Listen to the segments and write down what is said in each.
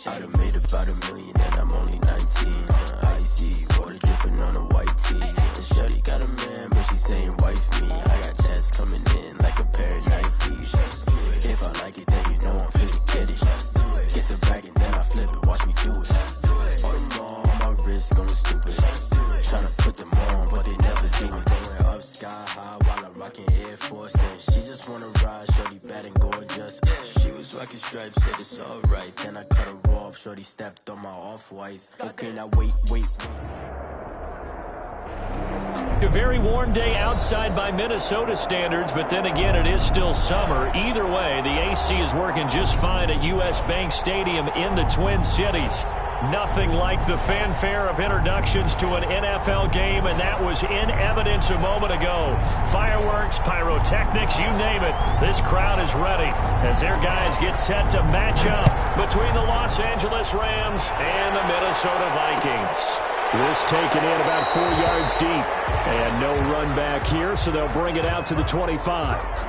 I done made about $1 million and I'm only 19. Icy, water dripping on a white tee. The shorty got a man, but she saying wife me. I got checks coming in like a pair of Nikes. If I like it, then you know I'm finna get it. Get the bag and then I flip it, watch me do it. All them all on my wrist going stupid. Tryna put them on, but they never do it. Going up sky high while I'm rocking Air Force. And she just wanna ride, shorty bad and gorgeous. She was rocking stripes, said it's alright. Then I cut her off, shorty stepped on my off-whites. Okay, now wait. A very warm day outside by Minnesota standards, but then again, it is still summer. Either way, the AC is working just fine at U.S. Bank Stadium in the Twin Cities. Nothing like the fanfare of introductions to an NFL game, and that was in evidence a moment ago. Fireworks, pyrotechnics, you name it. This crowd is ready as their guys get set to match up between the Los Angeles Rams and the Minnesota Vikings. This taken in about 4 yards deep. And no run back here, so they'll bring it out to the 25.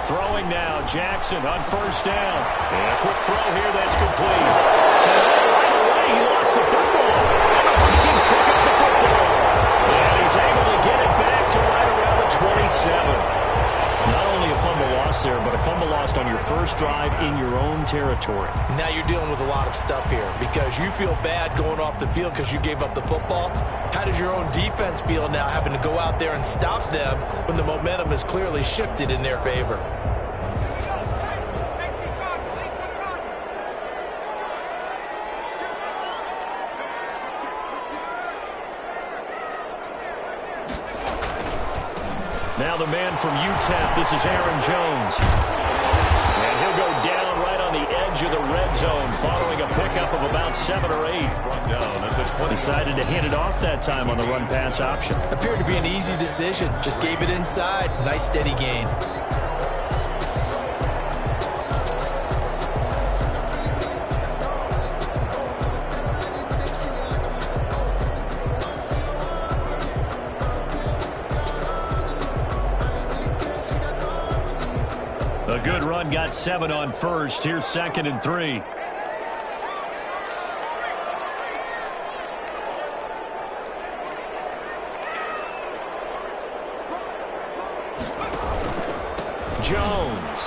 Throwing now, Jackson on first down. And a quick throw here that's complete. And right away, he lost the football. And the Vikings pick up the football. And he's able to get it back to right around the 27. Not only a fumble loss there, but a fumble lost on your first drive in your own territory. Now you're dealing with a lot of stuff here because you feel bad going off the field because you gave up the football. How does your own defense feel now having to go out there and stop them when the momentum is clearly shifted in their favor? Now the man from UTEP, this is Aaron Jones. And he'll go down right on the edge of the red zone following a pickup of about 7 or 8. Decided to hand it off that time on the run-pass option. Appeared to be an easy decision. Just gave it inside. Nice steady gain. A good run got 7 on first. Here's 2nd and 3. Jones.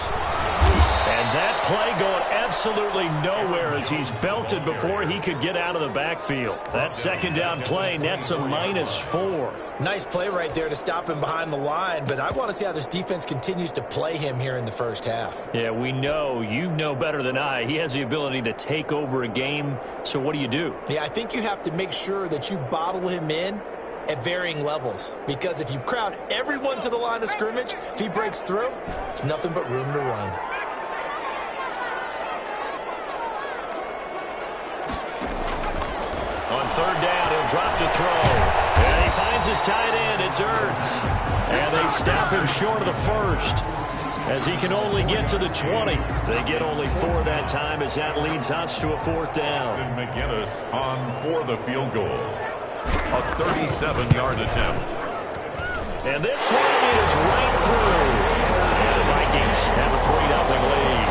And that play going absolutely nowhere as he's belted before he could get out of the backfield. That second down play nets a -4. Nice play right there to stop him behind the line, but I want to see how this defense continues to play him here in the first half. Yeah, we know. You know better than I. He has the ability to take over a game, so what do? Yeah, I think you have to make sure that you bottle him in at varying levels, because if you crowd everyone to the line of scrimmage, if he breaks through, there's nothing but room to run. On third down, he'll drop to throw. And he finds his tight end. It's Ertz. And they stop him short of the first as he can only get to the 20. They get only 4 that time as that leads us to a 4th down. McGinnis on for the field goal. A 37-yard attempt. And this one is right through. And the Vikings have a 3-0 lead.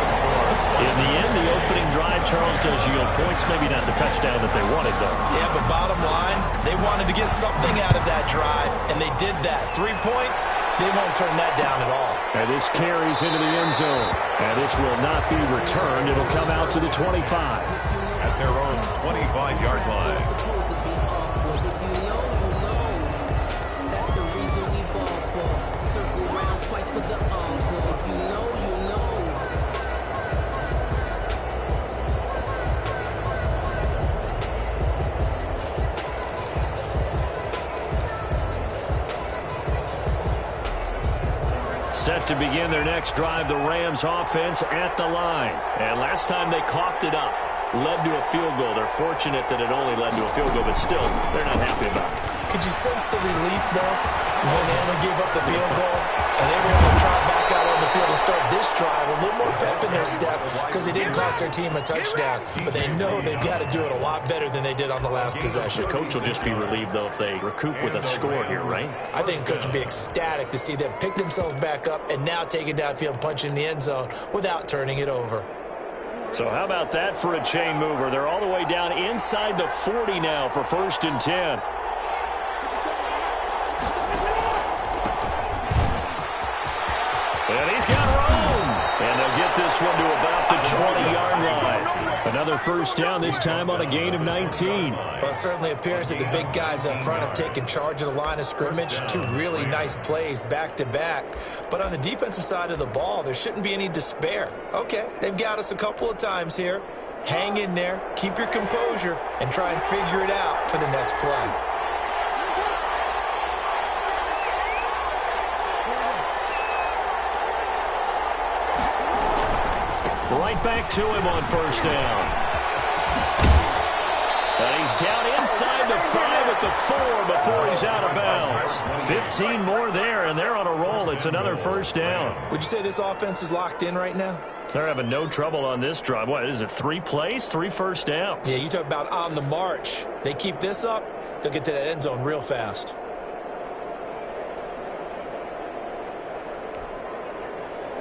In the end, the opening drive, Charles, does yield points. Maybe not the touchdown that they wanted, though. Yeah, but bottom line, they wanted to get something out of that drive, and they did that. 3 points, they won't turn that down at all. And this carries into the end zone. And this will not be returned. It'll come out to the 25. At their own 25-yard line. Set to begin their next drive, the Rams offense at the line. And last time they coughed it up, led to a field goal. They're fortunate that it only led to a field goal, but still, they're not happy about it. Could you sense the relief, though, when they only gave up the field goal and they were able to trot back out on the field and start this drive? A little more pep in their step because they didn't cost their team a touchdown, but they know they've got to do it a lot better than they did on the last possession. The coach will just be relieved, though, if they recoup with a score here, right? I think the coach will be ecstatic to see them pick themselves back up and now take it downfield and punch in the end zone without turning it over. So how about that for a chain mover? They're all the way down inside the 40 now for 1st and 10. And he's got room. And they'll get this one to about the 20-yard line. Another first down, this time on a gain of 19. Well, it certainly appears that the big guys up front have taken charge of the line of scrimmage. Two really nice plays back-to-back. But on the defensive side of the ball, there shouldn't be any despair. Okay, they've got us a couple of times here. Hang in there, keep your composure, and try and figure it out for the next play. Right back to him on first down. And he's down inside the 5 at the 4 before he's out of bounds. 15 more there, and they're on a roll. It's another first down. Would you say this offense is locked in right now? They're having no trouble on this drive. What is it, 3 plays, 3 first downs? Yeah, you talk about on the march. They keep this up, they'll get to that end zone real fast.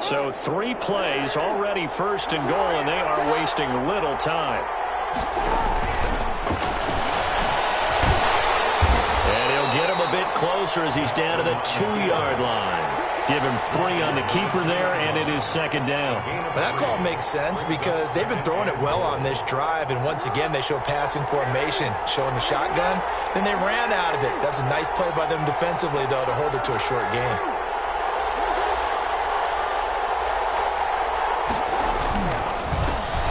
So 3 plays, already 1st and goal, and they are wasting little time. And he'll get him a bit closer as he's down to the 2-yard line. Give him 3 on the keeper there, and it is 2nd down. Well, that call makes sense because they've been throwing it well on this drive, and once again they show passing formation, showing the shotgun. Then they ran out of it. That's a nice play by them defensively, though, to hold it to a short game.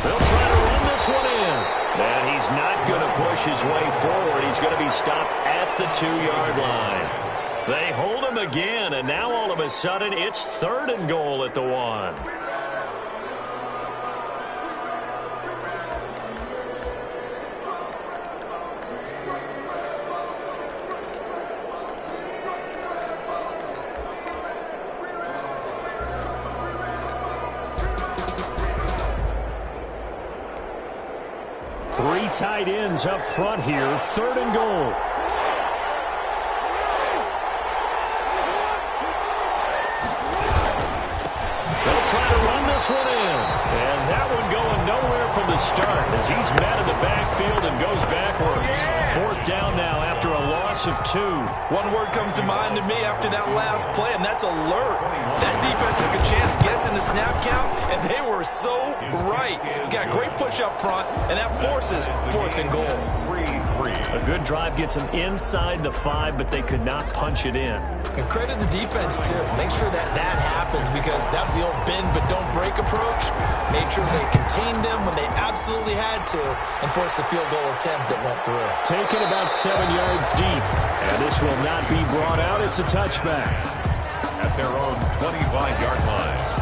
They'll try to run this one in. And he's not going to push his way forward. He's going to be stopped at the 2-yard line. They hold him again, and now all of a sudden it's 3rd and goal at the 1. Three tight ends up front here, 3rd and goal. They'll try to run this one in. And that one going nowhere from the start as he's met in the backfield and goes backwards. 4th down now after a loss of 2. One word comes to mind to me after that last play, and that's alert. That defense took a chance guessing the snap count, and they were so right. Got great push up front, and that forces 4th and goal. A good drive gets them inside the 5, but they could not punch it in. And credit the defense, too. Make sure that that happens because that was the old bend but don't break approach. Made sure they contained them when they absolutely had to and forced the field goal attempt that went through. Taken about 7 yards deep. And this will not be brought out. It's a touchback. At their own 25-yard line.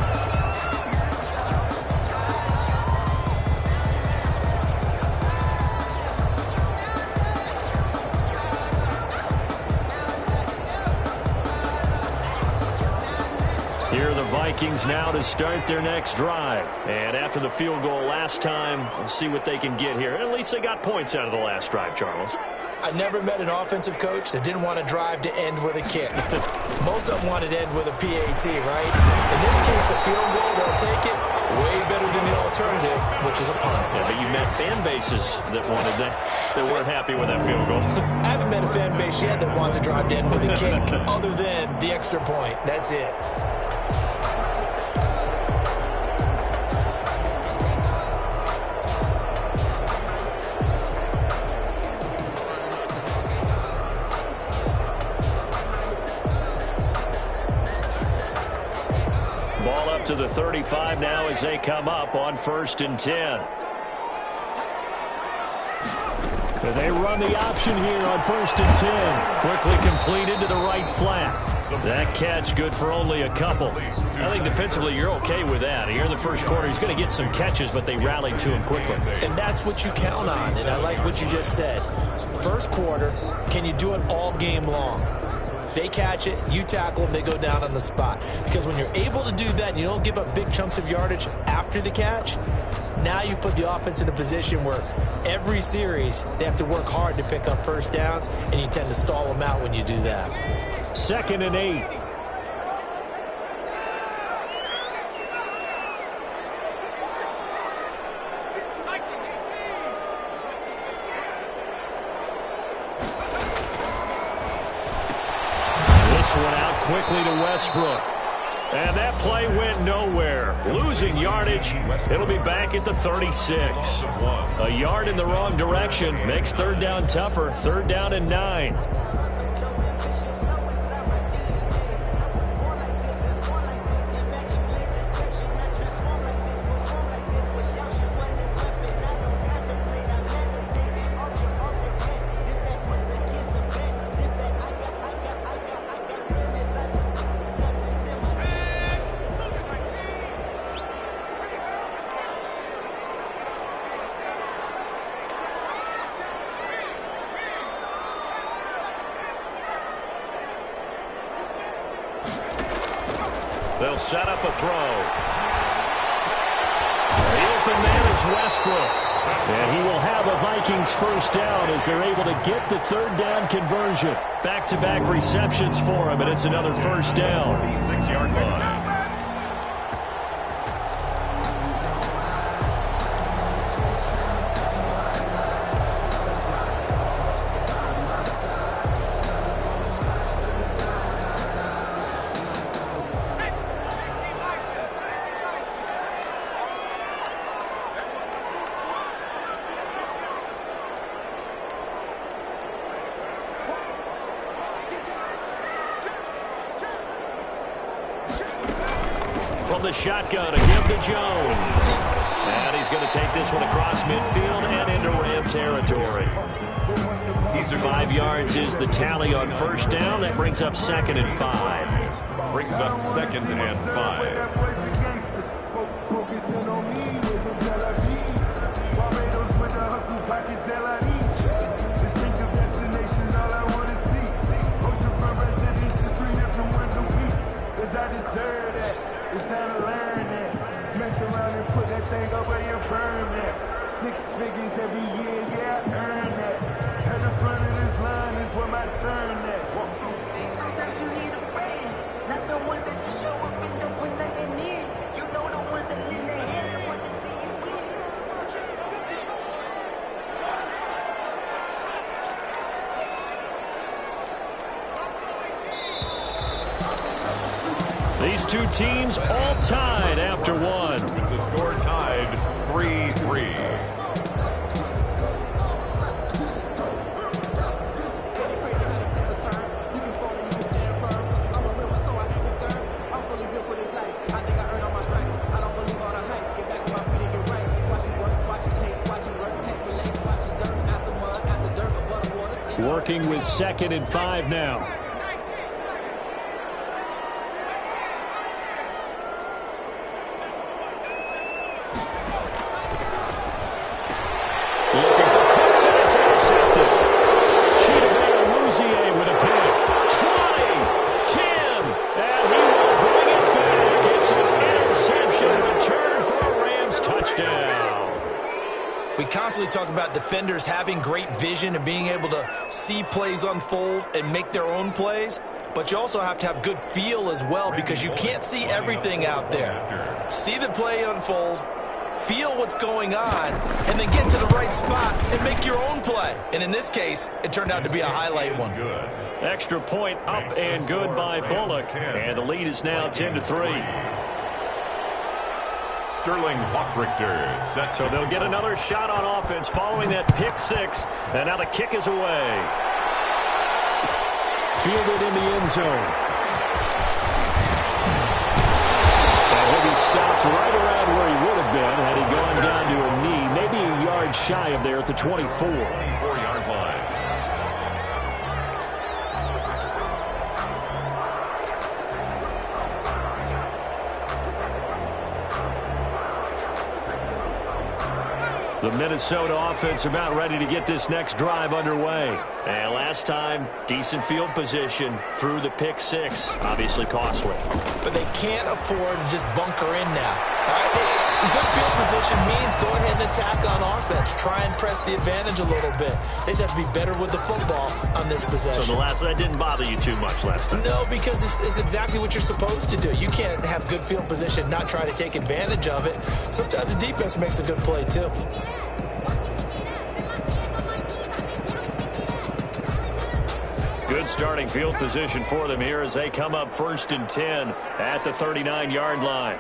Here are the Vikings now to start their next drive. And after the field goal last time, we'll see what they can get here. At least they got points out of the last drive, Charles. I never met an offensive coach that didn't want a drive to end with a kick. Most of them wanted to end with a PAT, right? In this case, a field goal, they'll take it way better than the alternative, which is a punt. Yeah, but you met fan bases that wanted that, that weren't happy with that field goal. I haven't met a fan base yet that wants a drive to end with a kick other than the extra point. That's it. Ball up to the 35 now as they come up on 1st and 10. But they run the option here on 1st and 10. Quickly completed to the right flat. That catch good for only a couple. I think defensively you're okay with that. Here in the first quarter, he's going to get some catches, but they rallied to him quickly. And that's what you count on, and I like what you just said. First quarter, can you do it all game long? They catch it, you tackle them, they go down on the spot. Because when you're able to do that and you don't give up big chunks of yardage after the catch, now you put the offense in a position where every series they have to work hard to pick up first downs, and you tend to stall them out when you do that. 2nd and 8. This one out quickly to Westbrook. And that play went nowhere. Losing yardage. It'll be back at the 36. A yard in the wrong direction makes third down tougher. 3rd down and 9. They'll set up a throw. The open man is Westbrook. And he will have a Vikings first down as they're able to get the 3rd down conversion. Back-to-back receptions for him, and it's another first down. 36-yard line. From the shotgun, a give to Jones. And he's going to take this one across midfield and into Ram territory. 5 yards is the tally on first down. That brings up 2nd and 5. Brings up 2nd and 5. It's time to learn that. Mess around and put that thing up where you burn that. 6 figures every year, yeah, I earn that. At the front of this line is where my turn at. Sometimes you need a friend, not the ones that just show up and don't put nothing in. You know the ones that lend their hand and want to see you win. These two teams all tied after one. With the score tied 3-3. Working with 2nd and 5 now. Talk about defenders having great vision and being able to see plays unfold and make their own plays, but you also have to have good feel as well, because you can't see everything out there. See the play unfold, feel what's going on, and then get to the right spot and make your own play. And in this case, it turned out to be a highlight one. Extra point up and good by Bullock, and the lead is now 10-3. Sterling Hawkrichter set. So they'll get another shot on offense following that pick 6. And now the kick is away. Fielded in the end zone. And he'll be stopped right around where he would have been had he gone down to a knee. Maybe a yard shy of there at the 24. 24-yard line. The Minnesota offense about ready to get this next drive underway. And last time, decent field position through the pick six. Obviously costly. But they can't afford to just bunker in now. All right? Good field position means go ahead and attack on offense. Try and press the advantage a little bit. They just have to be better with the football on this possession. So that didn't bother you too much last time? No, because it's exactly what you're supposed to do. You can't have good field position, not try to take advantage of it. Sometimes the defense makes a good play too. Good starting field position for them here as they come up 1st and 10 at the 39-yard line.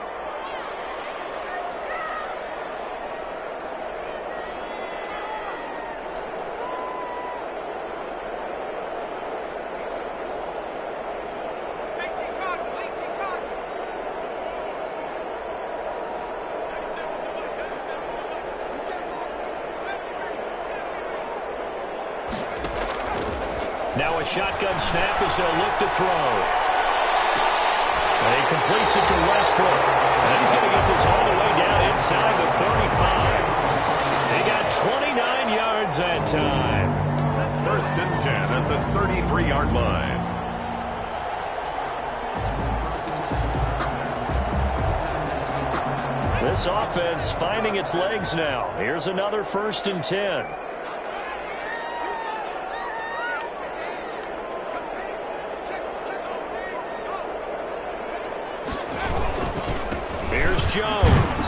Now a shotgun snap as they'll look to throw. And he completes it to Westbrook. And he's going to get this all the way down inside the 35. He got 29 yards that time. 1st and 10 at the 33-yard line. This offense finding its legs now. Here's another 1st and 10. Jones.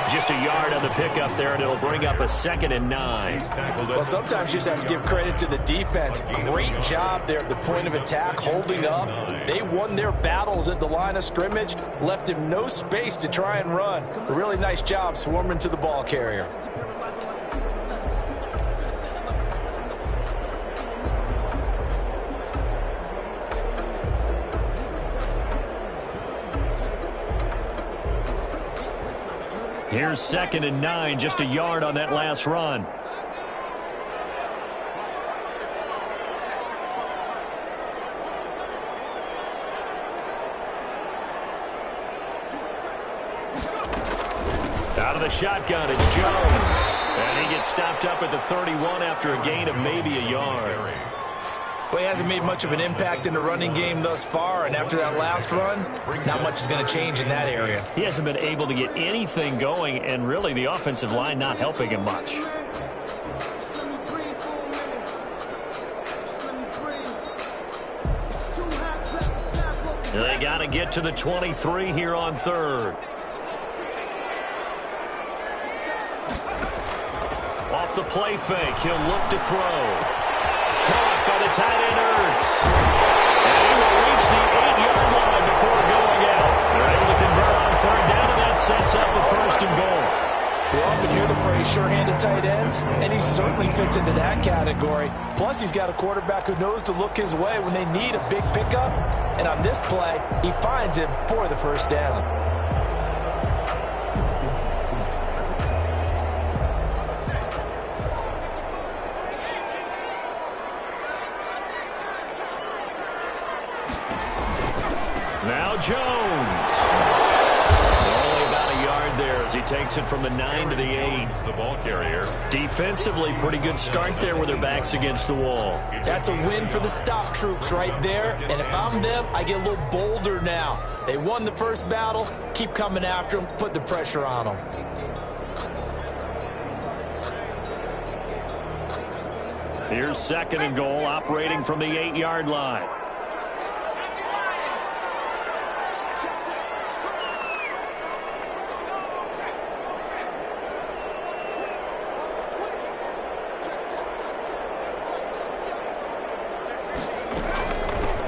Just a yard on the pickup there, and it'll bring up a 2nd and 9. Well, sometimes you just have to give credit to the defense. Great job there at the point of attack, holding up. They won their battles at the line of scrimmage, left him no space to try and run. A really nice job swarming to the ball carrier. Here's 2nd and 9, just a yard on that last run. Out of the shotgun, it's Jones. And he gets stopped up at the 31 after a gain of maybe a yard. Well, he hasn't made much of an impact in the running game thus far, and after that last run, not much is going to change in that area. He hasn't been able to get anything going, and really the offensive line not helping him much. They got to get to the 23 here on 3rd. Off the play fake, he'll look to throw. Caught by the tight end, Ertz. And he will reach the 8-yard line before going out. They're able to convert on 3rd down, and that sets up a 1st and goal. We often hear the phrase sure-handed tight ends, and he certainly fits into that category. Plus, he's got a quarterback who knows to look his way when they need a big pickup. And on this play, he finds him for the 1st down. Now Jones. Only about a yard there as he takes it from the 9 to the 8. The ball carrier. Defensively, pretty good start there with their backs against the wall. That's a win for the stop troops right there. And if I'm them, I get a little bolder now. They won the first battle. Keep coming after them. Put the pressure on them. Here's 2nd and goal, operating from the 8-yard line.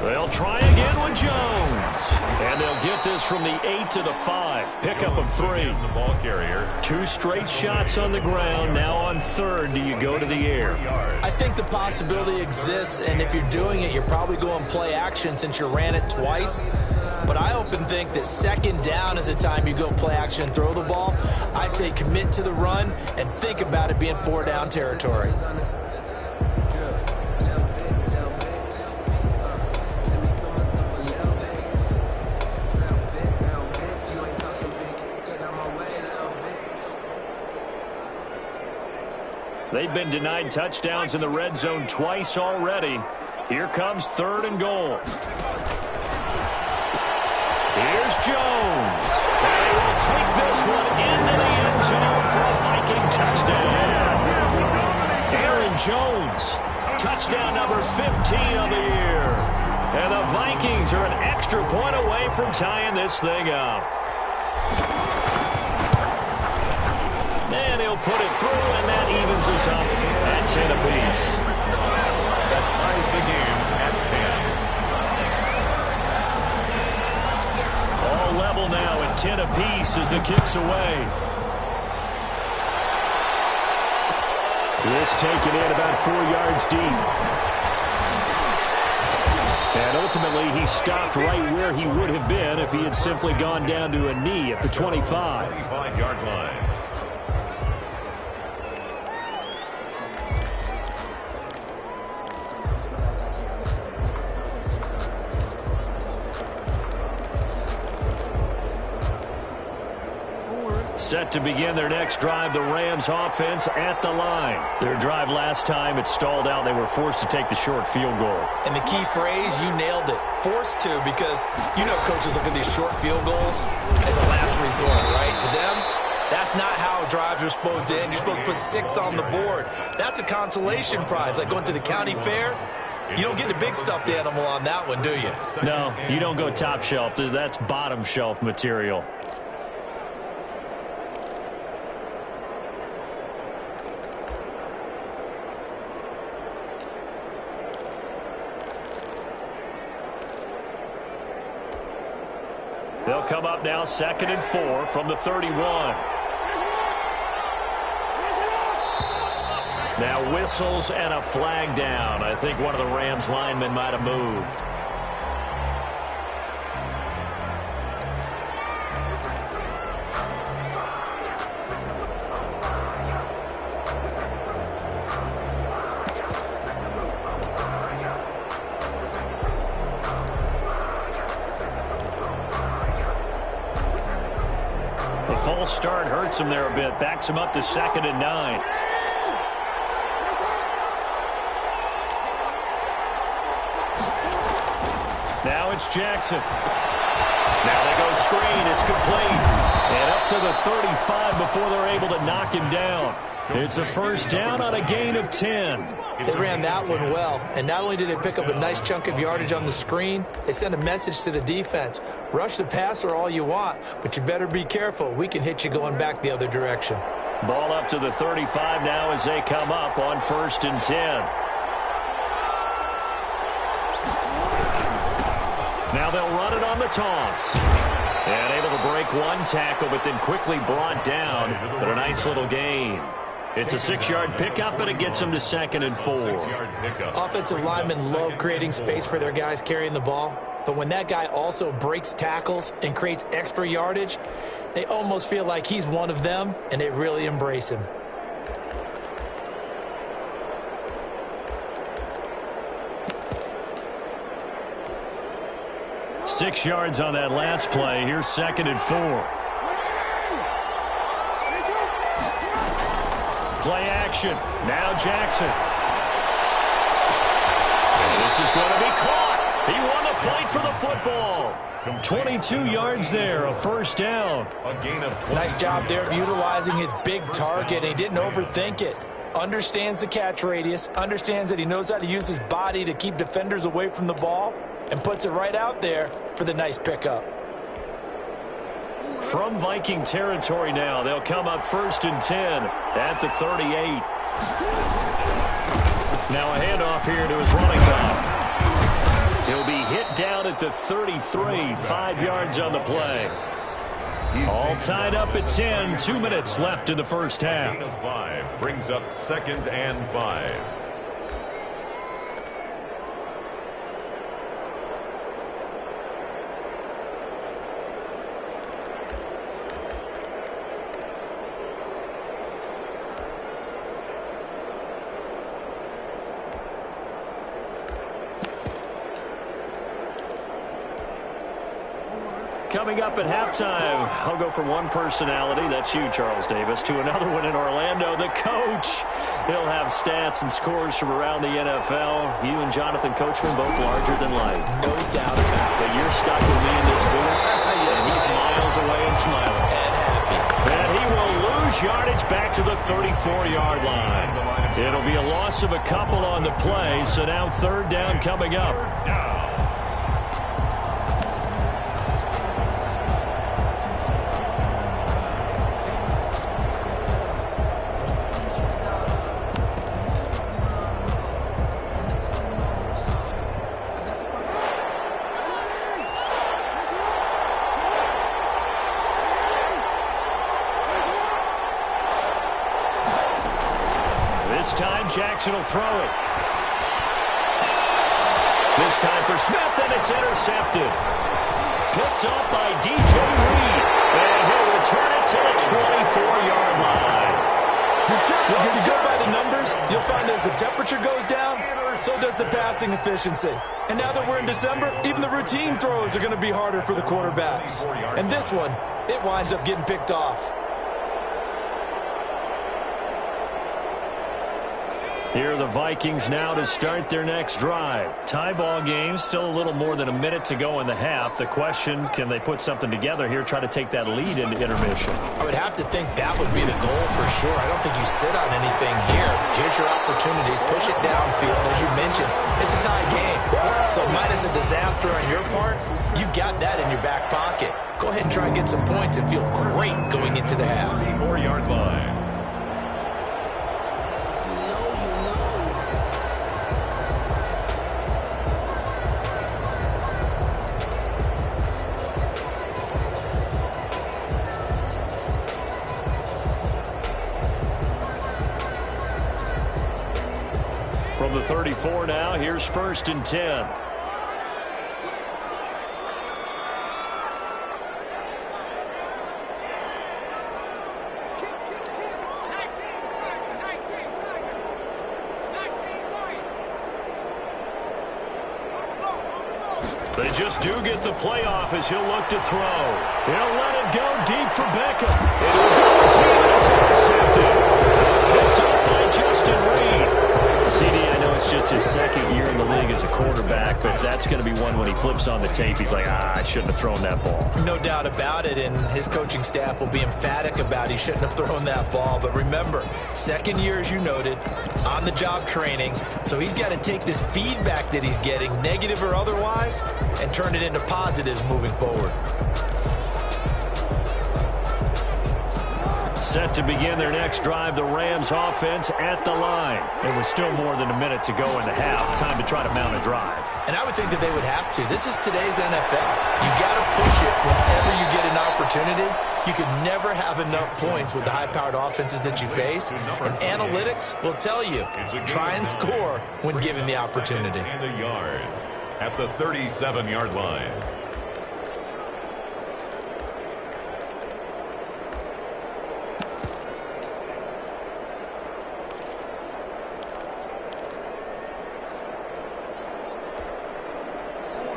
They'll try again with Jones. And they'll get this from the 8 to the 5. Pickup of 3. The ball carrier. 2 straight shots on the ground. Now on 3rd, do you go to the air? I think the possibility exists, and if you're doing it, you're probably going play action since you ran it twice. But I often think that 2nd down is the time you go play action and throw the ball. I say commit to the run and think about it being 4-down territory. They've been denied touchdowns in the red zone twice already. Here comes 3rd and goal. Here's Jones. And he will take this one into the end zone for a Viking touchdown. Aaron Jones, touchdown number 15 of the year. And the Vikings are an extra point away from tying this thing up. And he'll put it through, and that evens us up at 10 apiece. That ties the game at 10. All level now at 10 apiece as the kick's away. This taken in about 4 yards deep. And ultimately, he stopped right where he would have been if he had simply gone down to a knee at the 25. 25-yard line. Set to begin their next drive, the Rams offense at the line. Their drive last time, it stalled out. They were forced to take the short field goal. And the key phrase, you nailed it, forced to, because you know coaches look at these short field goals as a last resort, right? To them, that's not how drives are supposed to end. You're supposed to put 6 on the board. That's a consolation prize, like going to the county fair. You don't get the big stuffed animal on that one, do you? No, you don't go top shelf. That's bottom shelf material. They'll come up now 2nd and 4 from the 31. Now whistles and a flag down. I think one of the Rams linemen might have moved. The false start hurts him there a bit. Backs him up to 2nd and 9. Now it's Jackson. Now they go screen. It's complete. And up to the 35 before they're able to knock him down. It's a first down on a gain of 10. They ran that one well, and not only did they pick up a nice chunk of yardage on the screen, they sent a message to the defense. Rush the passer all you want, but you better be careful. We can hit you going back the other direction. Ball up to the 35 now as they come up on 1st and 10. Now they'll run it on the toss. And able to break one tackle, but then quickly brought down. But a nice little gain. It's a 6-yard pickup, and it gets them to 2nd and 4. Offensive linemen love creating space for their guys carrying the ball. But when that guy also breaks tackles and creates extra yardage, they almost feel like he's one of them, and they really embrace him. Six yards on that last play. Here's 2nd and 4. Play action. Now Jackson. And this is going to be caught. He won the fight for the football. 22 yards there, a first down. A gain of 20. Nice job there of utilizing his big target. He didn't overthink it. Understands the catch radius. Understands that he knows how to use his body to keep defenders away from the ball. And puts it right out there for the nice pickup. From Viking territory now, they'll come up 1st and 10 at the 38. Now a handoff here to his running back. He'll be hit down at the 33, 5 yards on the play. All tied up at 10, 2 minutes left in the first half. Gain of 5 brings up 2nd and 5. Coming up at halftime, I'll go from one personality, that's you, Charles Davis, to another one in Orlando, the coach. He'll have stats and scores from around the NFL. You and Jonathan Coachman both larger than life. No doubt about it. But you're stuck with me in this booth, Yes, and he's miles away and smiling. And happy. And he will lose yardage back to the 34-yard line. It'll be a loss of a couple on the play, so now third down coming up. This time, Jackson will throw it. This time for Smith, and it's intercepted. Picked up by DJ Reed. And he'll return it to the 24-yard line. Well, if you go by the numbers, you'll find as the temperature goes down, so does the passing efficiency. And now that we're in December, even the routine throws are going to be harder for the quarterbacks. And this one, it winds up getting picked off. Here are the Vikings now to start their next drive. Tie ball game, still a little more than a minute to go in the half. The question, can they put something together here, try to take that lead into intermission? I would have to think that would be the goal for sure. I don't think you sit on anything here. Here's your opportunity. Push it downfield. As you mentioned, it's a tie game. So minus a disaster on your part, you've got that in your back pocket. Go ahead and try and get some points and feel great going into the half. 4-yard line. From the 34 now, here's 1st and 10. They just do get the playoff as he'll look to throw. He'll let it go deep for Beckham. It'll do it, and it's intercepted. Picked up by Justin Reed. CD, I know it's just his second year in the league as a quarterback, but that's going to be one when he flips on the tape. He's like, I shouldn't have thrown that ball. No doubt about it, and his coaching staff will be emphatic about he shouldn't have thrown that ball. But remember, second year, as you noted, on-the-job training, so he's got to take this feedback that he's getting, negative or otherwise, and turn it into positives moving forward. Set to begin their next drive, the Rams offense at the line. It was still more than a minute to go in the half. Time to try to mount a drive. And I would think that they would have to. This is today's NFL. You got to push it whenever you get an opportunity. You could never have enough points with the high-powered offenses that you face. And analytics will tell you, try and score when given the opportunity. And a yard at the 37-yard line.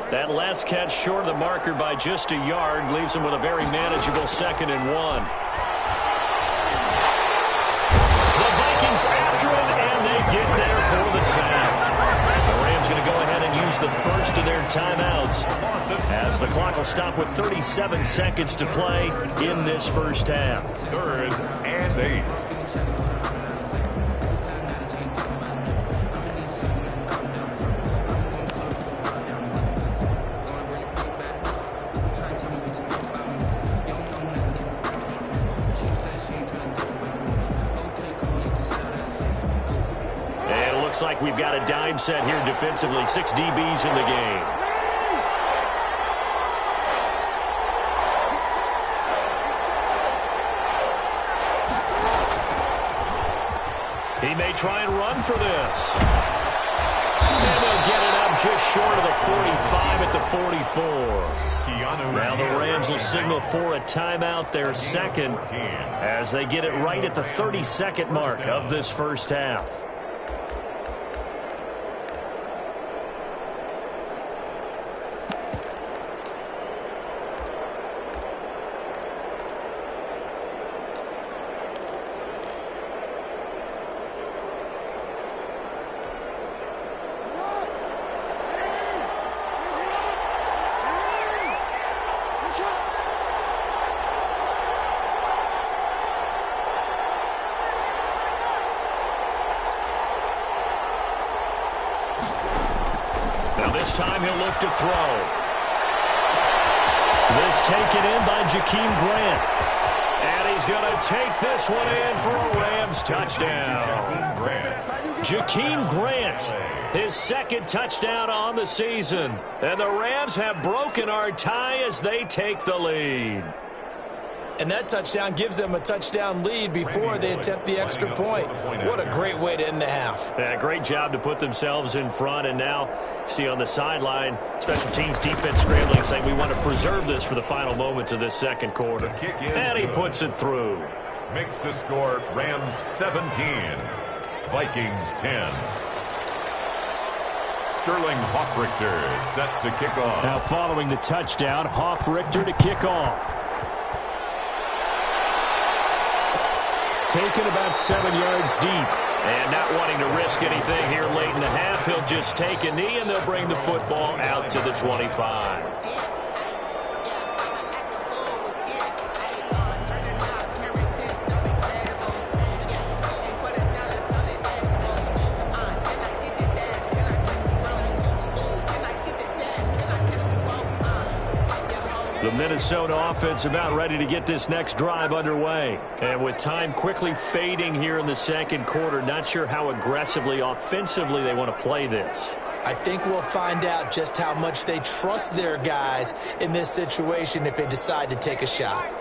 That last catch short of the marker by just a yard leaves him with a very manageable 2nd and 1. The Vikings after it, and they get there for the sack. The Rams going to go ahead and use the first of their timeouts as the clock will stop with 37 seconds to play in this first half. 3rd and 8. Looks like we've got a dime set here defensively. 6 DBs in the game. He may try and run for this. And they'll get it up just short of the 45 at the 44. Now the Rams will signal for a timeout, their second, as they get it right at the 30-second mark of this first half. time he'll look to throw. This taken in by Jakeem Grant. And he's going to take this one in for a Rams touchdown. Jakeem Grant, his second touchdown on the season. And the Rams have broken our tie as they take the lead. And that touchdown gives them a touchdown lead before they attempt the extra point. What a great way to end the half. Yeah, great job to put themselves in front. And now, see on the sideline, special teams defense scrambling, saying we want to preserve this for the final moments of this second quarter. And he puts it through. Makes the score Rams 17, Vikings 10. Sterling Hoffrichter set to kick off. Now following the touchdown, Hoffrichter to kick off. Taken about 7 yards deep. And not wanting to risk anything here late in the half, he'll just take a knee and they'll bring the football out to the 25. The Minnesota offense about ready to get this next drive underway. And with time quickly fading here in the second quarter, not sure how aggressively, offensively they want to play this. I think we'll find out just how much they trust their guys in this situation if they decide to take a shot.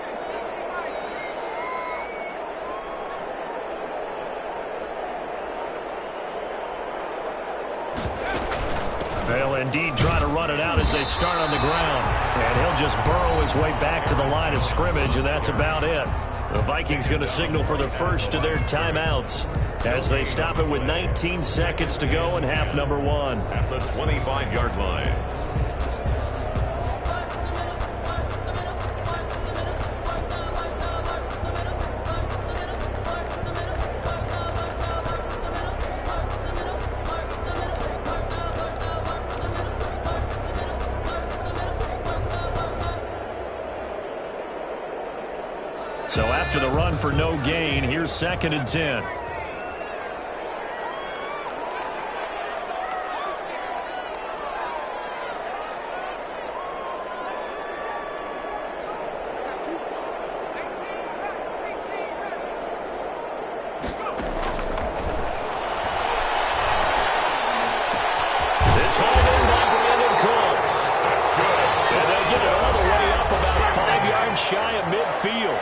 They'll indeed try to run it out as they start on the ground. And he'll just burrow his way back to the line of scrimmage, and that's about it. The Vikings going to signal for the first of their timeouts as they stop it with 19 seconds to go in half number one. At the 25-yard line. So after the run for no gain, here's 2nd and 10. It's hauled in by Brandon Cooks. That's good. And they'll get it all the way up about 5 yards shy of midfield.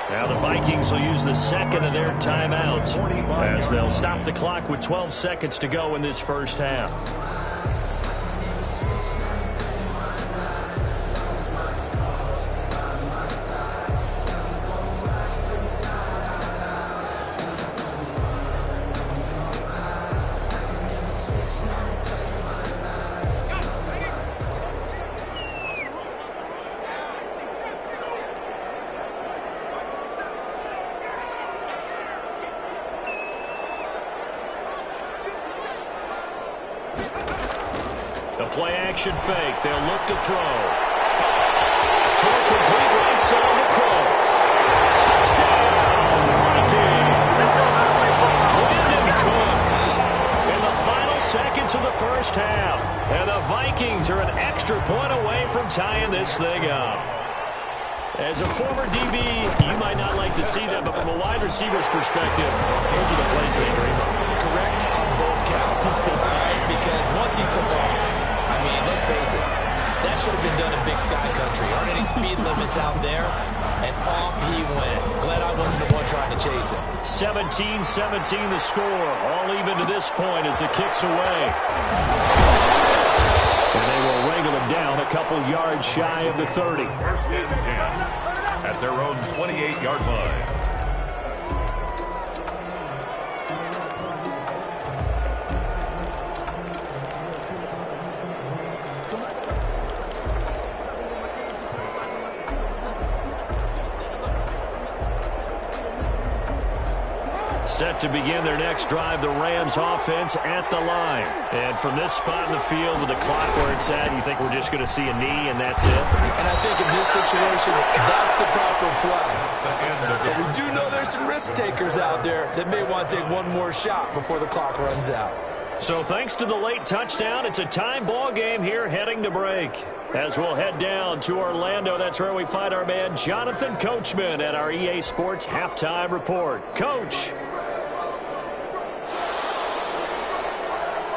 Now the Vikings will use the second of their timeouts as they'll stop the clock with 12 seconds to go in this first half. The play-action fake. They'll look to throw. Throw complete right side to Cooks. Touchdown, Vikings! Brandon Cooks in the final seconds of the first half. And the Vikings are an extra point away from tying this thing up. As a former DB, you might not like to see that, but from a wide receiver's perspective, those are the plays they dream of. Correct on both counts. All right, because once he took off, I mean, let's face it, that should have been done in Big Sky Country. Aren't any speed limits out there? And off he went. Glad I wasn't the one trying to chase him. 17-17 the score. All even to this point as it kicks away. And they will wrangle him down a couple yards shy of the 30. 1st and 10 at their own 28-yard line. Set to begin their next drive, the Rams offense at the line. And from this spot in the field with the clock where it's at, you think we're just going to see a knee and that's it? And I think in this situation, that's the proper play. But we do know there's some risk takers out there that may want to take one more shot before the clock runs out. So thanks to the late touchdown, it's a time ball game here heading to break. As we'll head down to Orlando, that's where we find our man Jonathan Coachman at our EA Sports Halftime Report. Coach.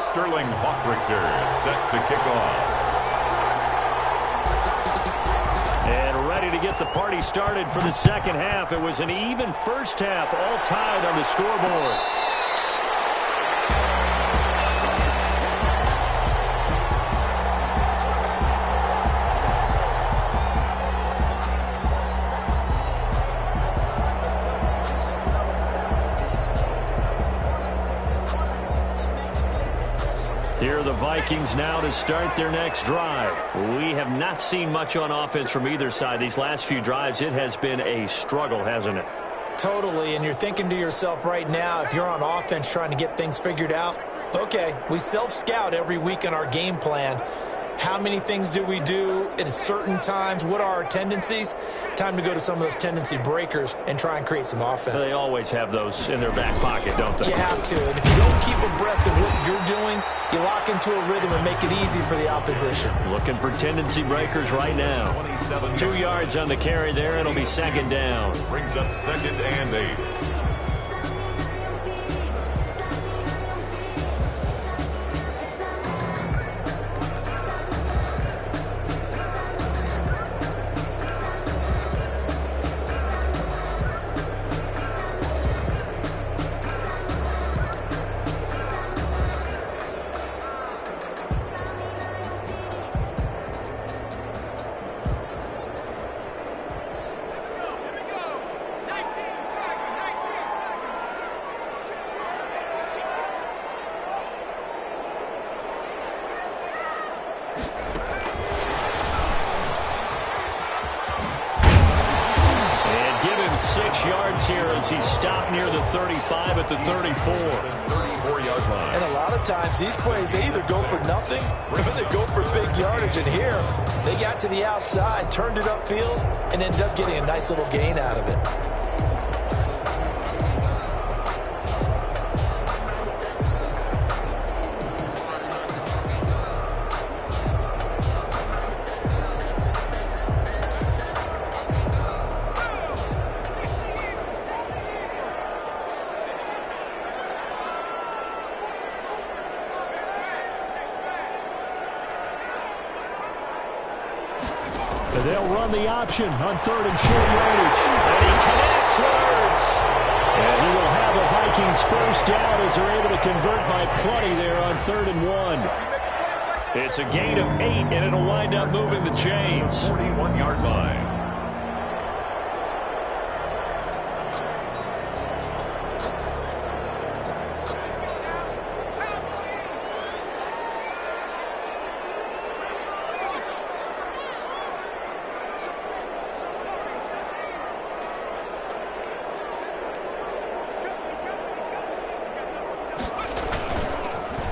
Sterling Hochrichter set to kick off. And ready to get the party started for the second half. It was an even first half, all tied on the scoreboard. Here are the Vikings now to start their next drive. We have not seen much on offense from either side. These last few drives, it has been a struggle, hasn't it? Totally, and you're thinking to yourself right now, if you're on offense trying to get things figured out, okay, we self-scout every week in our game plan. How many things do we do at certain times? What are our tendencies? Time to go to some of those tendency breakers and try and create some offense. They always have those in their back pocket, don't they? You have to, and if you don't keep abreast of what you're doing, you lock into a rhythm and make it easy for the opposition. Looking for tendency breakers right now. 2 yards on the carry there. It'll be second down. Brings up 2nd and 8. Here as he stopped near the 35 at the 34. 34-yard line. And a lot of times these plays, they either go for nothing or they go for big yardage. And here, they got to the outside, turned it upfield, and ended up getting a nice little gain out of it. They'll run the option on 3rd and short yardage. And he connects, Wirtz. And he will have the Vikings first down as they're able to convert by plenty there on 3rd and 1. It's a gain of 8, and it'll wind up moving the chains. 41-yard line.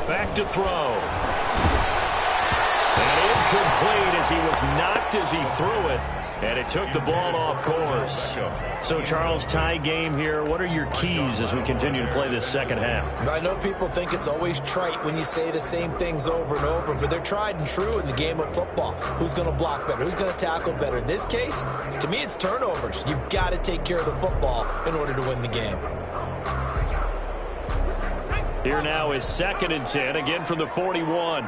Back to throw. And incomplete as he was knocked as he threw it. And it took the ball off course. So, Charles, tie game here. What are your keys as we continue to play this second half? I know people think it's always trite when you say the same things over and over, but they're tried and true in the game of football. Who's going to block better? Who's going to tackle better? In this case, to me, it's turnovers. You've got to take care of the football in order to win the game. Here now is 2nd and 10, again from the 41.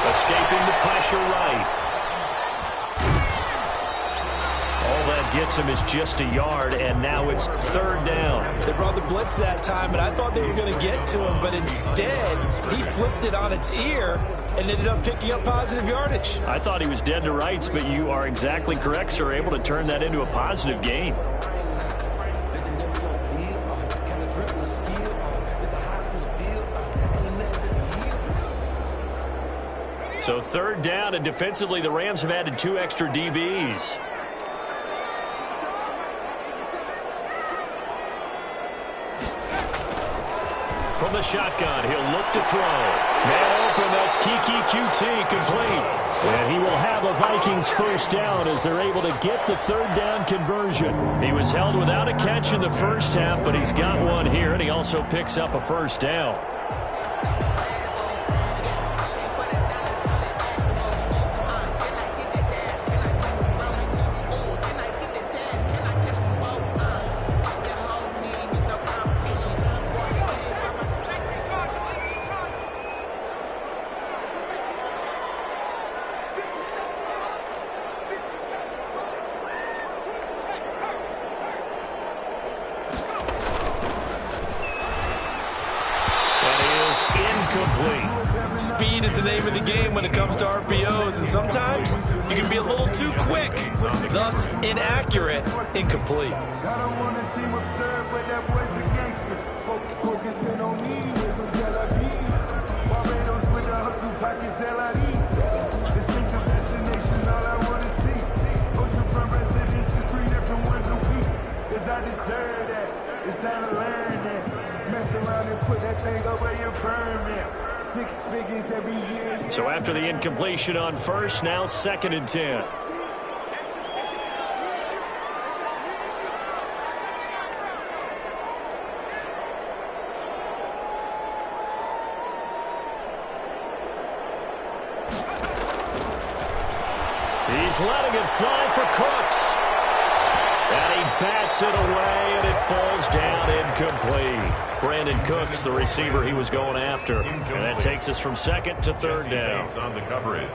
Escaping the pressure right. All that gets him is just a yard, and now it's 3rd down. They brought the blitz that time, and I thought they were going to get to him, but instead, he flipped it on its ear and ended up picking up positive yardage. I thought he was dead to rights, but you are exactly correct, sir. Able to turn that into a positive gain. So 3rd down, and defensively, the Rams have added 2 extra DBs. from the shotgun. He'll look to throw. Man open, that's Kiki QT, complete. And he will have a Vikings first down as they're able to get the third down conversion. He was held without a catch in the first half, but he's got one here, and he also picks up a first down. Incomplete. Speed is the name of the game when it comes to RPOs, and sometimes you can be a little too quick, thus inaccurate, incomplete. I don't want to seem absurd, but that boy's a gangster. Focusing on me with some Tel Aviv. Barbados with the hustle pockets, LIDs. Distinctive destination, all I want to see. Oceanfront residences, 3 different ones a week. Cause I deserve that. It's time to learn that. Mess around and put that thing over your permit. 6 figures every year. Yeah. So after the incompletion on first, now 2nd and 10. He's letting it fly for Cooks. And he bats it away, and it falls down incomplete. Brandon Cooks, the receiver he was going after. And that takes us from 2nd to 3rd down. On the coverage.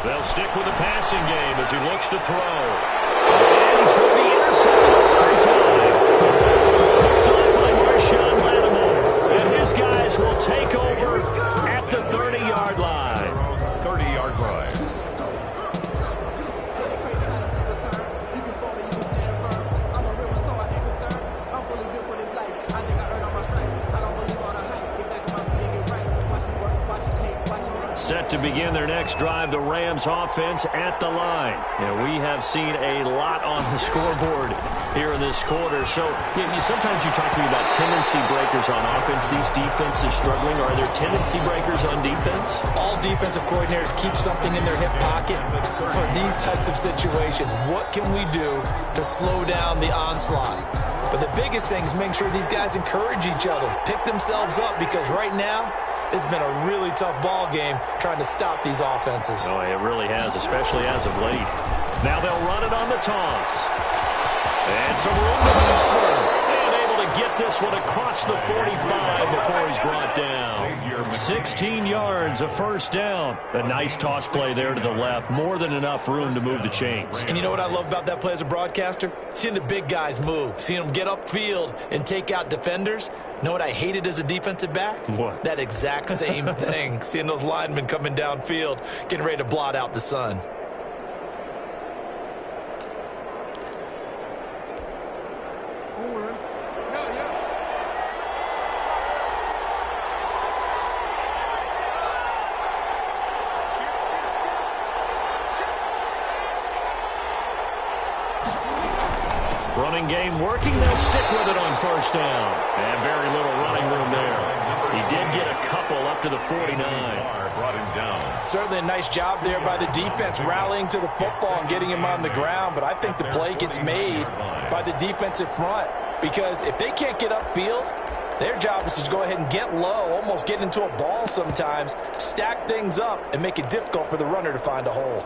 They'll stick with the passing game as he looks to throw. And he's going to be intercepted every time. Picked up by Marshawn Lattimore. And his guys will take over at the 30-yard line. 30-yard line. Set to begin their next drive, the Rams offense at the line. And we have seen a lot on the scoreboard here in this quarter. So sometimes you talk to me about tendency breakers on offense. These defenses struggling. Are there tendency breakers on defense? All defensive coordinators keep something in their hip pocket for these types of situations. What can we do to slow down the onslaught? But the biggest thing is make sure these guys encourage each other, pick themselves up, because right now, it's been a really tough ball game trying to stop these offenses. Oh, it really has, especially as of late. Now they'll run it on the toss. And some room to maneuver. And able to get this one across the 45 before he's brought down. 16 yards, a first down. A nice toss play there to the left. More than enough room to move the chains. And you know what I love about that play as a broadcaster? Seeing the big guys move. Seeing them get upfield and take out defenders. You know what I hated as a defensive back? What? That exact same thing. Seeing those linemen coming downfield, getting ready to blot out the sun. Running game working. They'll stick with it on first down. And very little running room there. He did get a couple up to the 49. Brought him down. Certainly a nice job there by the defense rallying to the football and getting him on the ground. But I think the play gets made by the defensive front. Because if they can't get upfield, their job is to go ahead and get low, almost get into a ball sometimes, stack things up, and make it difficult for the runner to find a hole.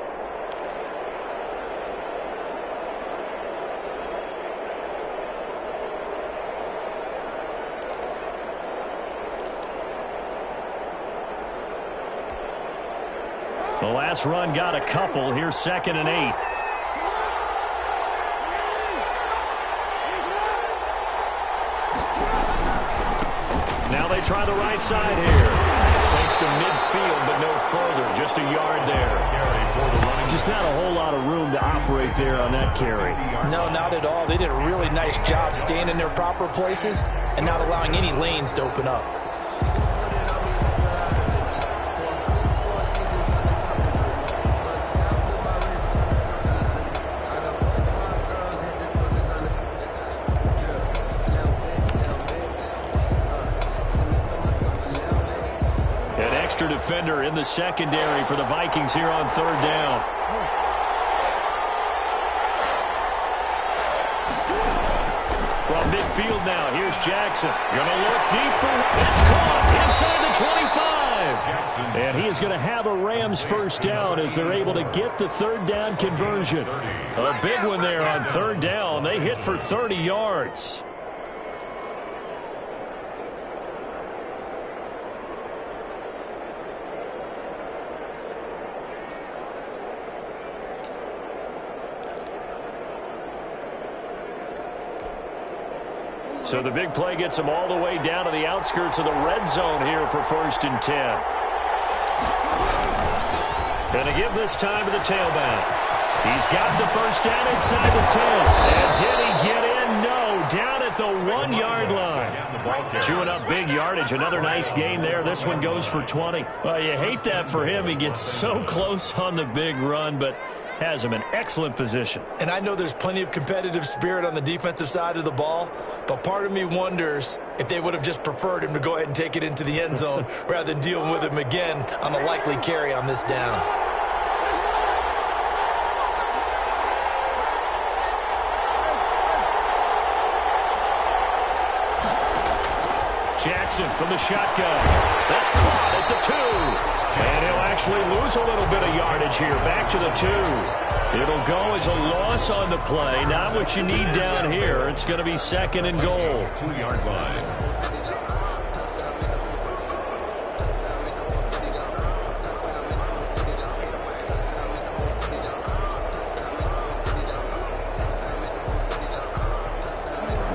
The last run got a couple. Here's 2nd and 8. Now they try the right side here. Takes to midfield, but no further. Just a yard there. Just not a whole lot of room to operate there on that carry. No, not at all. They did a really nice job staying in their proper places and not allowing any lanes to open up. Defender in the secondary for the Vikings here on 3rd down. From midfield now, here's Jackson. Gonna look deep for it's caught inside the 25. And he is going to have a Rams first down as they're able to get the 3rd down conversion. A big one there on 3rd down. They hit for 30 yards. So the big play gets him all the way down to the outskirts of the red zone here for 1st and 10. Going to give this time to the tailback. He's got the first down inside the 10. And did he get in? No. Down at the 1-yard line. Chewing up big yardage. Another nice gain there. This one goes for 20. Well, you hate that for him. He gets so close on the big run, but has him in excellent position. And I know there's plenty of competitive spirit on the defensive side of the ball, but part of me wonders if they would have just preferred him to go ahead and take it into the end zone rather than dealing with him again on a likely carry on this down. Jackson from the shotgun. That's caught at the 2. And he'll actually lose a little bit of yardage here. Back to the 2. It'll go as a loss on the play. Not what you need down here. It's going to be 2nd and goal. 2-yard line.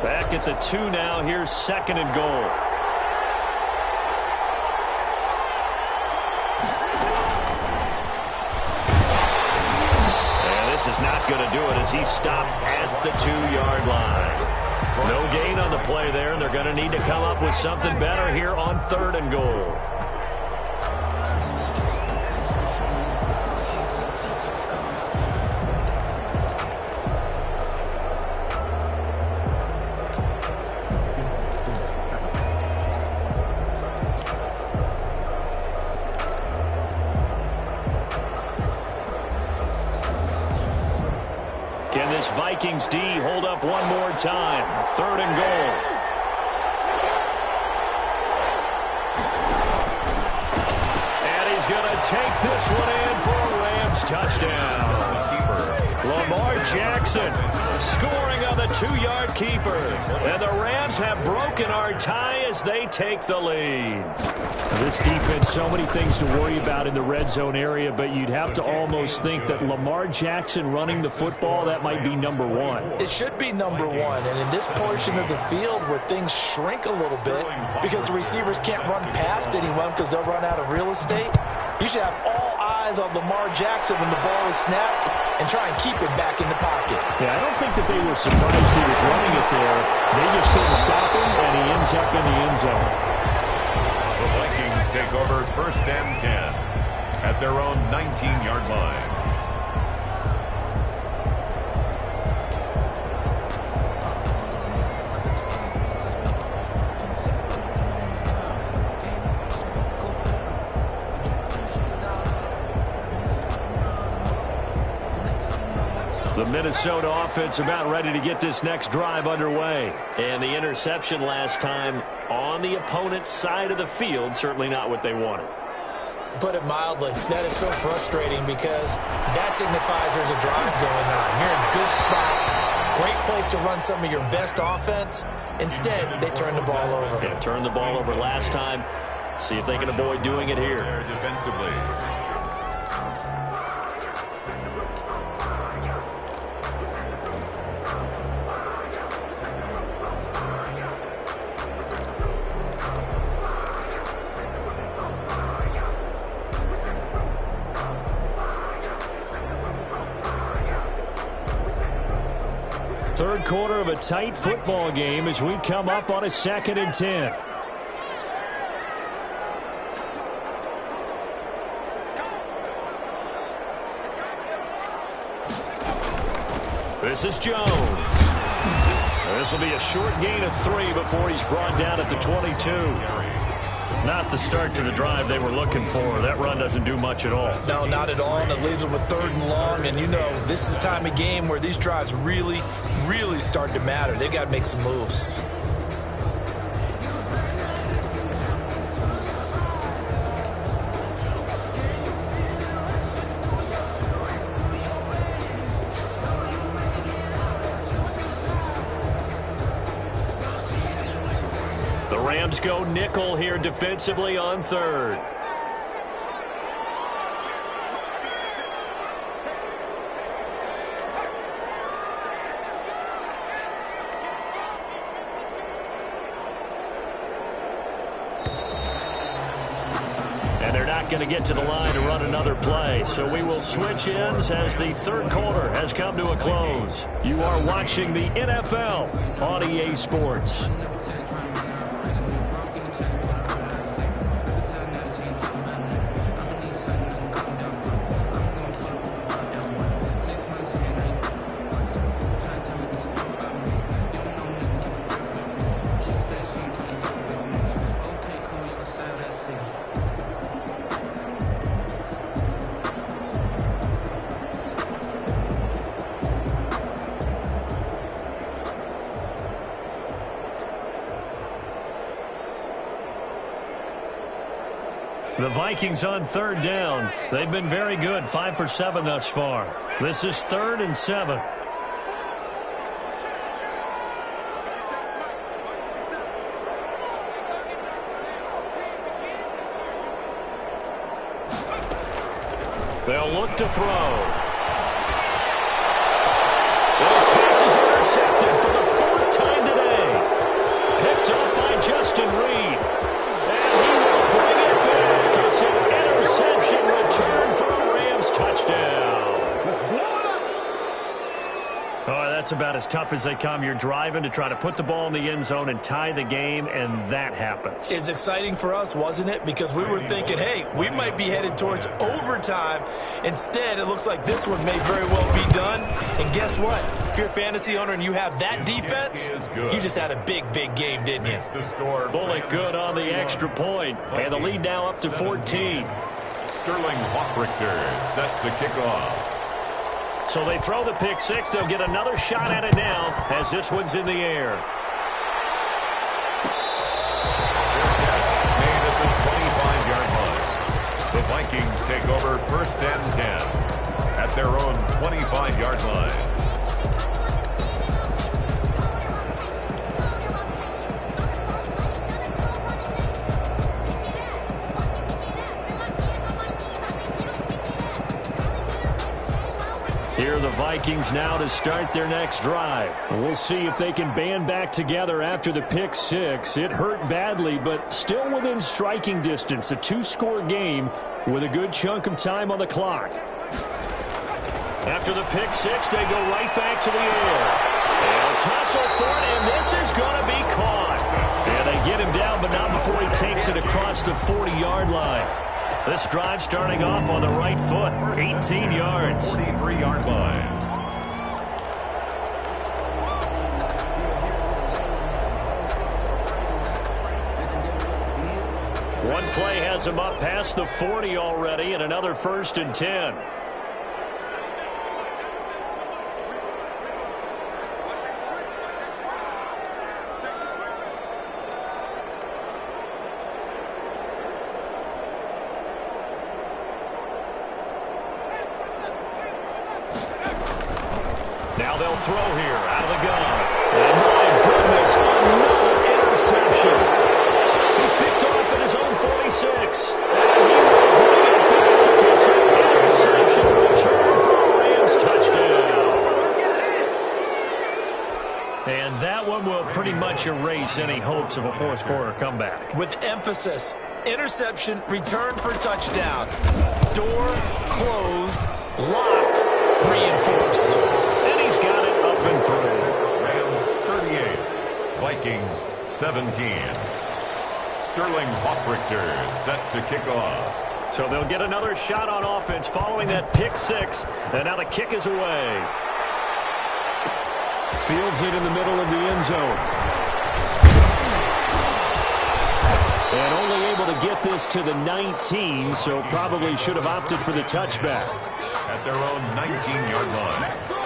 Back at the 2 now. Here's 2nd and goal. This is not going to do it as he's stopped at the 2-yard line. No gain on the play there, and they're going to need to come up with something better here on 3rd and goal. Can this Vikings D hold up one more time? 3rd and goal. And he's going to take this one in for a Rams touchdown. Lamar Jackson scoring on the 2-yard keeper. And the Rams have broken our tie as they take the lead. This defense, so many things to worry about in the red zone area, but you'd have to almost think that Lamar Jackson running the football, that might be number 1. It should be number 1, and in this portion of the field where things shrink a little bit because the receivers can't run past anyone because they'll run out of real estate, you should have all eyes on Lamar Jackson when the ball is snapped and try and keep it back in the pocket. Yeah, I don't think that they were surprised he was running it there. They just couldn't stop him, and he ends up in the end zone. The Vikings take over 1st and 10 at their own 19-yard line. The Minnesota offense about ready to get this next drive underway. And the interception last time on the opponent's side of the field, certainly not what they wanted. Put it mildly, that is so frustrating because that signifies there's a drive going on. You're in a good spot. Great place to run some of your best offense. Instead, they turn the ball over. Yeah, turned the ball over last time. See if they can avoid doing it here. Defensively. Third quarter of a tight football game as we come up on a 2nd and 10. This is Jones. This will be a short gain of 3 before he's brought down at the 22. Not the start to the drive they were looking for. That run doesn't do much at all. No, not at all, and it leaves them with 3rd and long. And, you know, this is the time of game where these drives really, really start to matter. They've got to make some moves. Rams go nickel here defensively on 3rd. And they're not going to get to the line to run another play. So we will switch ends as the 3rd quarter has come to a close. You are watching the NFL on EA Sports. The Vikings on 3rd down. They've been very good, 5 for 7 thus far. This is 3rd and 7. They'll look to throw. Those passes intercepted for the 4th time today. Picked up by Justin Reed. And he will bring it back. It's an interception return for a Rams touchdown. Oh, that's about as tough as they come. You're driving to try to put the ball in the end zone and tie the game, and that happens. It's exciting for us, wasn't it? Because we were thinking, hey, we might be headed towards overtime. Instead, it looks like this one may very well be done. And guess what? If you're a fantasy owner and you have that defense, you just had a big, big game, didn't you? Bullock good on the extra point, and the lead now up to 14. Sterling Hawkrichter set to kick off. So they throw the pick six. They'll get another shot at it now as this one's in the air. Made at the 25-yard line. The Vikings take over 1st and 10 at their own 25-yard line. Here are the Vikings now to start their next drive. We'll see if they can band back together after the pick six. It hurt badly, but still within striking distance. A 2-score game with a good chunk of time on the clock. After the pick six, they go right back to the air. They'll tussle for it, and this is going to be caught. And they get him down, but not before he takes it across the 40-yard line. This drive starting off on the right foot, 18 yards. 43-yard line. One play has him up past the 40 already, and another 1st and 10. Now they'll throw here out of the gun. And my goodness, another interception. He's picked off at his own 46. And he will bring it back. It's an interception return for a Rams touchdown. And that one will pretty much erase any hopes of a 4th quarter comeback. With emphasis, interception, return for touchdown. Door closed, locked, reinforced. And he's got it up and through. Vikings 17. Sterling Hoffrichter set to kick off. So they'll get another shot on offense following that pick six. And now the kick is away. Fields it in the middle of the end zone. And only able to get this to the 19, so probably should have opted for the touchback. At their own 19-yard line.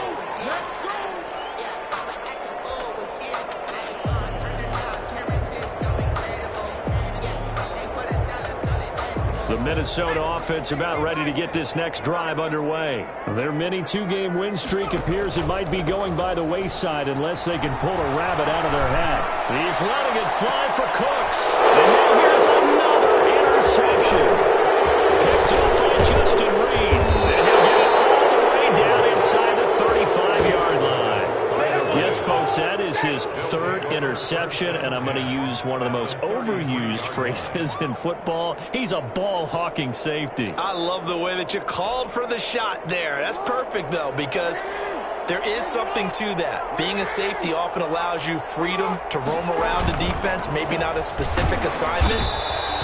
The Minnesota offense about ready to get this next drive underway. Their mini two-game win streak appears it might be going by the wayside unless they can pull a rabbit out of their hat. He's letting it fly for Cooks. And now here's another interception. Picked up by Justin Reed. And he'll get it all the way down inside the 35-yard line. Yes, folks, that is his third interception, and I'm going to use one of the most overused phrases in football. He's a ball-hawking safety. I love the way that you called for the shot there. That's perfect, though, because there is something to that. Being a safety often allows you freedom to roam around the defense, maybe not a specific assignment.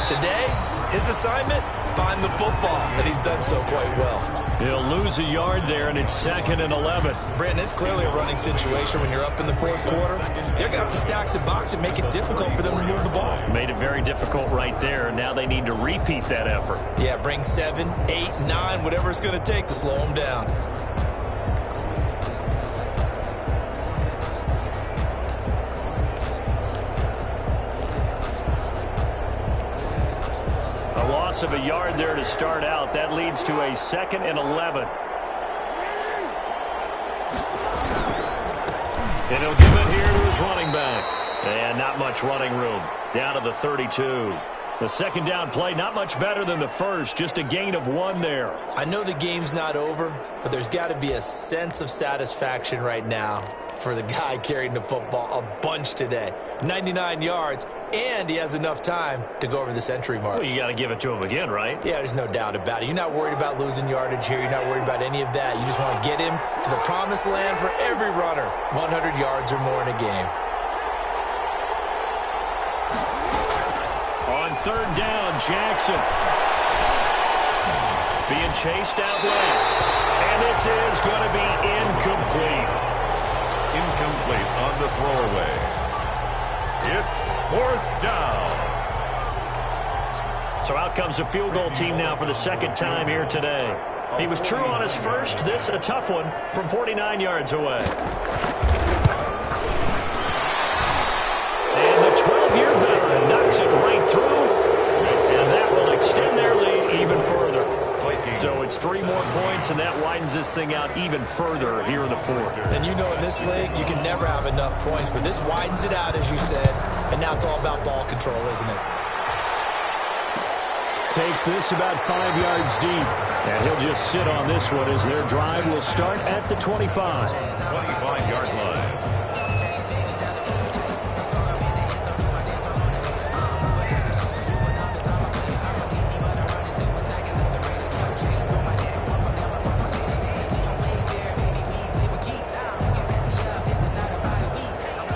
Today, his assignment, find the football, and he's done so quite well. He'll lose a yard there, and it's 2nd and 11. Brandon, it's clearly a running situation when you're up in the fourth quarter. They're going to have to stack the box and make it difficult for them to move the ball. Made it very difficult right there. Now they need to repeat that effort. Yeah, bring 7, 8, 9, whatever it's going to take to slow them down. A loss of a yard there to start out. That leads to a 2nd and 11. And he'll give it here to his running back. And not much running room. Down to the 32. The second down play, not much better than the first. Just a gain of 1 there. I know the game's not over, but there's got to be a sense of satisfaction right now for the guy carrying the football a bunch today. 99 yards, and he has enough time to go over the century mark. Well, you got to give it to him again, right? Yeah, there's no doubt about it. You're not worried about losing yardage here. You're not worried about any of that. You just want to get him to the promised land for every runner. 100 yards or more in a game. On 3rd down, Jackson. Being chased out left. And this is going to be incomplete. Incomplete on the throwaway. It's 4th down. So out comes the field goal team now for the second time here today. He was true on his first. This a tough one from 49 yards away. And the 12-year veteran knocks it right through. And that will extend their lead even further. So it's 3 more points, and that widens this thing out even further here in the fourth. And you know in this league, you can never have enough points, but this widens it out, as you said, and now it's all about ball control, isn't it? Takes this about 5 yards deep, and he'll just sit on this one as their drive will start at the 25. 25-yard line.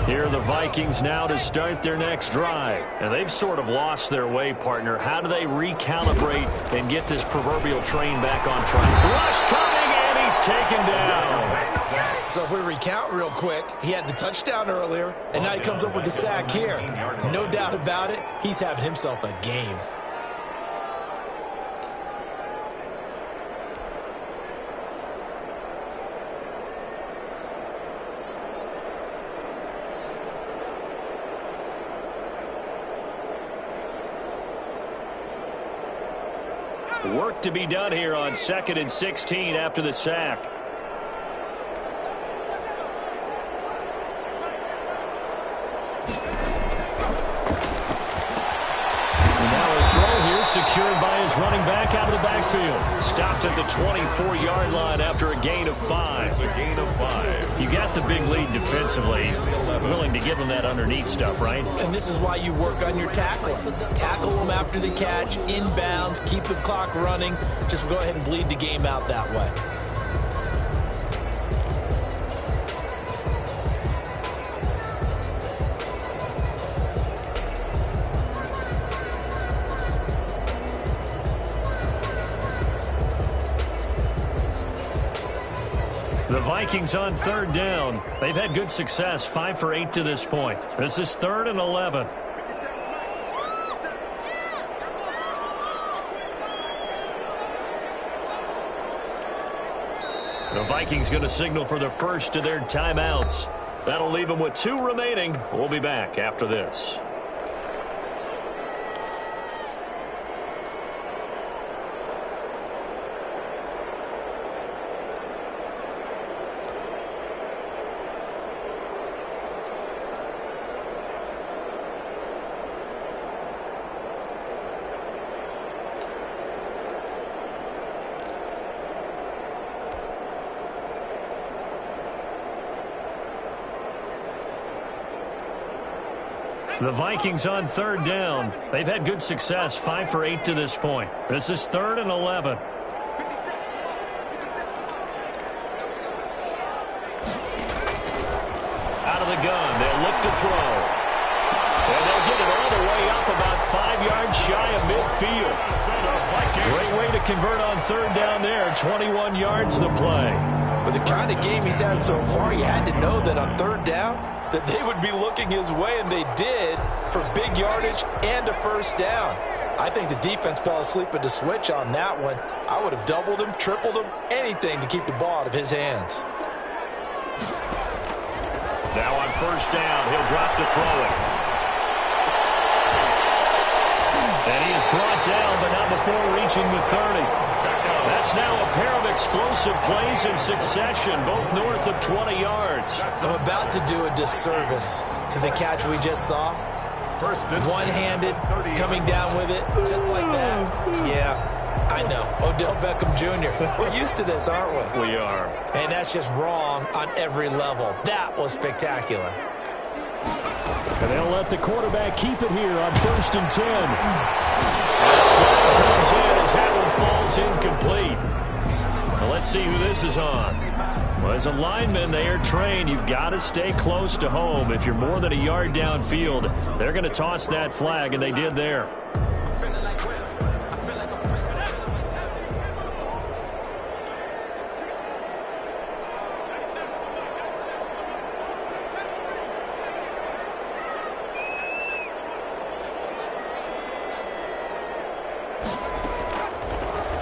Here are the Vikings now to start their next drive. And they've sort of lost their way, partner. How do they recalibrate and get this proverbial train back on track? Rush coming, and he's taken down. So if we recount real quick, he had the touchdown earlier, and now he comes up with the sack here. No doubt about it, he's having himself a game. Work to be done here on 2nd and 16 after the sack. And now a throw here secured by his running back out of the backfield. Stopped at the 24-yard line after a gain of 5. A gain of 5. You got the big lead defensively. Willing to give him that underneath stuff, right? And this is why you work on your tackling. Tackle them after the catch, inbounds, keep the clock running. Just go ahead and bleed the game out that way. The Vikings on third down. They've had good success, 5 for 8 to this point. This is 3rd and 11. The Vikings going to signal for the first of their timeouts. That'll leave them with 2 remaining. We'll be back after this. The Vikings on third down. They've had good success, 5 for 8 to this point. This is 3rd and 11. Out of the gun, they'll look to throw. And they'll get it all the way up about 5 yards shy of midfield. Great way to convert on third down there. 21 yards to play. With the kind of game he's had so far, you had to know that on third down, that they would be looking his way, and they did, for big yardage and a first down. I think the defense fell asleep at the switch on that one. I would have doubled him, tripled him, anything to keep the ball out of his hands. Now on first down, he'll drop to throw it. And he is brought down, but not before reaching the 30. That's now a pair of explosive plays in succession, both north of 20 yards. I'm about to do a disservice to the catch we just saw. One-handed, coming down with it, just like that. Yeah, I know. Odell Beckham Jr. We're used to this, aren't we? We are. And that's just wrong on every level. That was spectacular. And they'll let the quarterback keep it here on 1st and 10. That flag comes in as that one falls incomplete. Well, let's see who this is on. Well, as a lineman, they are trained. You've got to stay close to home. If you're more than a yard downfield, they're going to toss that flag, and they did there.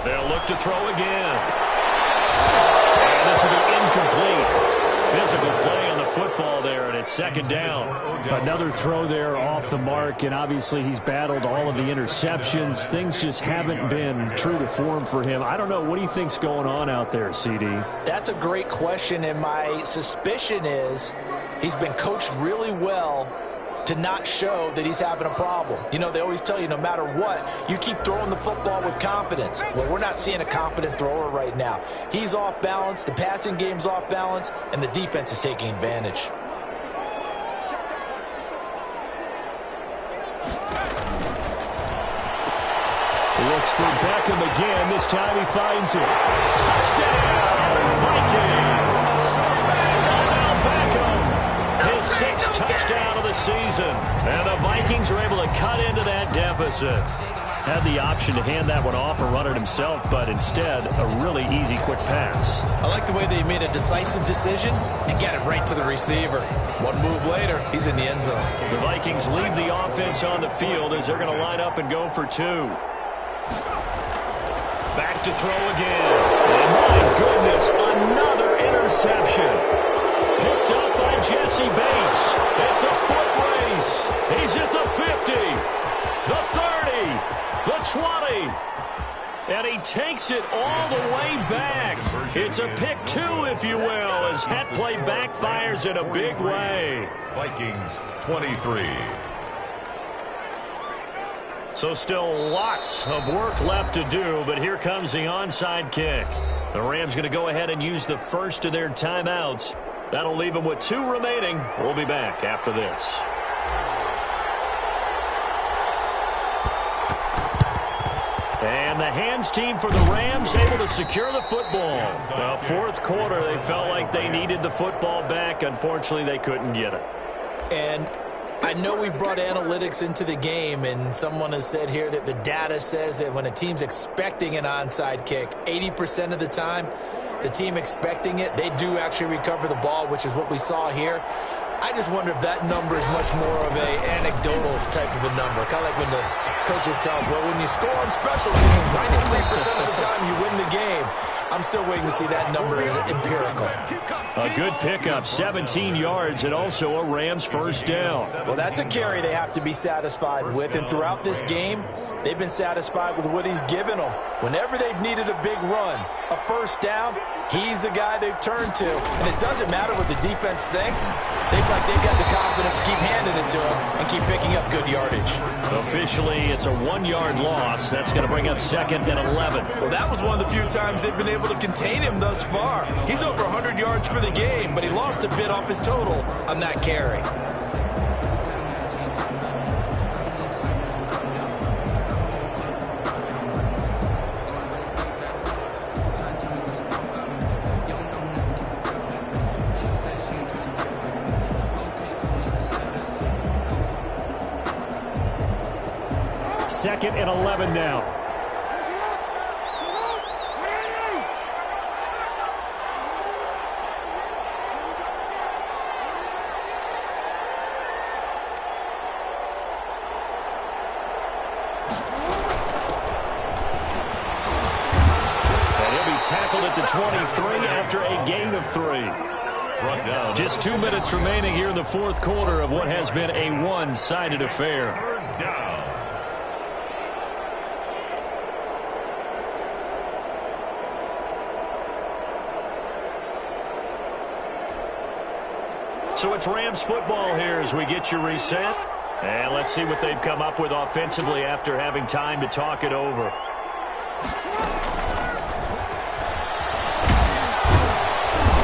They'll look to throw again. And this will be incomplete. Physical play on the football there, and it's 2nd down. Another throw there off the mark, and obviously he's battled all of the interceptions. Things just haven't been true to form for him. I don't know. What do you think's going on out there, CD? That's a great question, and my suspicion is he's been coached really well to not show that he's having a problem. You know, they always tell you no matter what, you keep throwing the football with confidence. Well, we're not seeing a confident thrower right now. He's off balance, the passing game's off balance, and the defense is taking advantage. Looks for Beckham again. This time he finds it. Touchdown, Vikings! Odell Beckham, his 6th touchdown of the season. And the Vikings are able to cut into that deficit. Had the option to hand that one off or run it himself, but instead, a really easy, quick pass. I like the way they made a decisive decision and get it right to the receiver. One move later, he's in the end zone. The Vikings leave the offense on the field as they're going to line up and go for 2. Back to throw again. And my goodness, another interception. Picked up by Jesse Bates. It's a foot race. He's at the 50, the 30, the 20. And he takes it all the way back. It's a pick 2, if you will, as that play backfires in a big way. Vikings 23. So still lots of work left to do, but here comes the onside kick. The Rams going to go ahead and use the first of their timeouts. That'll leave them with 2 remaining. We'll be back after this. And the hands team for the Rams able to secure the football. The 4th quarter, they felt like they needed the football back. Unfortunately, they couldn't get it. And I know we brought analytics into the game, and someone has said here that the data says that when a team's expecting an onside kick, 80% of the time, the team expecting it, they do actually recover the ball, which is what we saw here. I just wonder if that number is much more of a anecdotal type of a number. Kind of like when the coaches tell us, well, when you score on special teams, 93% of the time you win the game. I'm still waiting to see that number as empirical. A good pickup, 17 yards, and also a Rams first down. Well, that's a carry they have to be satisfied with, and throughout this game, they've been satisfied with what he's given them. Whenever they've needed a big run, a first down, he's the guy they've turned to. And it doesn't matter what the defense thinks. They've got the confidence to keep handing it to him and keep picking up good yardage. Officially, it's a 1-yard loss. That's going to bring up 2nd and 11. Well, that was one of the few times they've been able to contain him thus far. He's over 100 yards for the game, but he lost a bit off his total on that carry. Second and 11 now. And he'll be tackled at the 23 after a gain of 3. Just 2 minutes remaining here in the fourth quarter of what has been a one-sided affair. So it's Rams football here as we get you reset. And let's see what they've come up with offensively after having time to talk it over.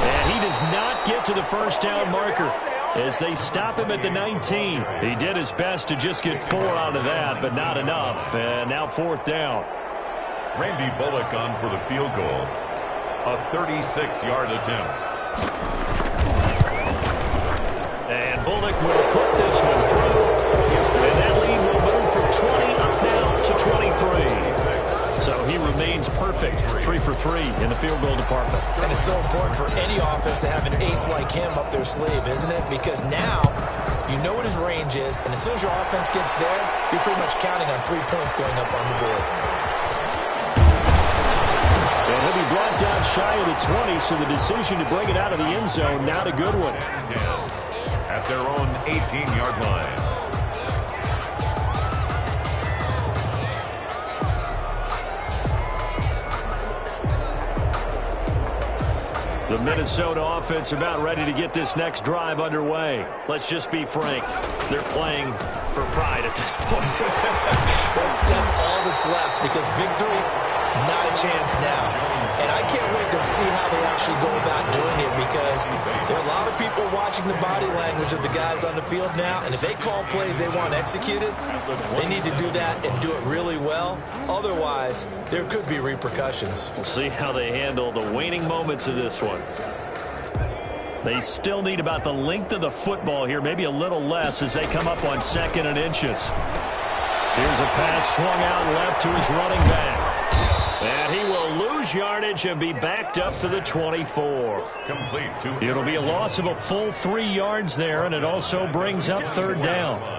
And he does not get to the first down marker as they stop him at the 19. He did his best to just get 4 out of that, but not enough. And now 4th down. Randy Bullock on for the field goal. A 36-yard attempt. And Bullock will put this one through. And that lead will move from 20 up now to 23. So he remains perfect. 3 for 3 in the field goal department. And it's so important for any offense to have an ace like him up their sleeve, isn't it? Because now you know what his range is, and as soon as your offense gets there, you're pretty much counting on 3 points going up on the board. And he'll be brought down shy of the 20, so the decision to bring it out of the end zone, not a good one. At their own 18-yard line. The Minnesota offense about ready to get this next drive underway. Let's just be frank. They're playing for pride at this point. That's all that's left, because victory, not a chance now. And I can't wait to see how they actually go about doing it, because there are a lot of people watching the body language of the guys on the field now, and if they call plays they want executed, they need to do that and do it really well. Otherwise, there could be repercussions. We'll see how they handle the waning moments of this one. They still need about the length of the football here, maybe a little less as they come up on 2nd and inches. Here's a pass swung out left to his running back. And he will lose yardage and be backed up to the 24. Complete to It'll be a loss of a full 3 yards there, and it also brings up 3rd down.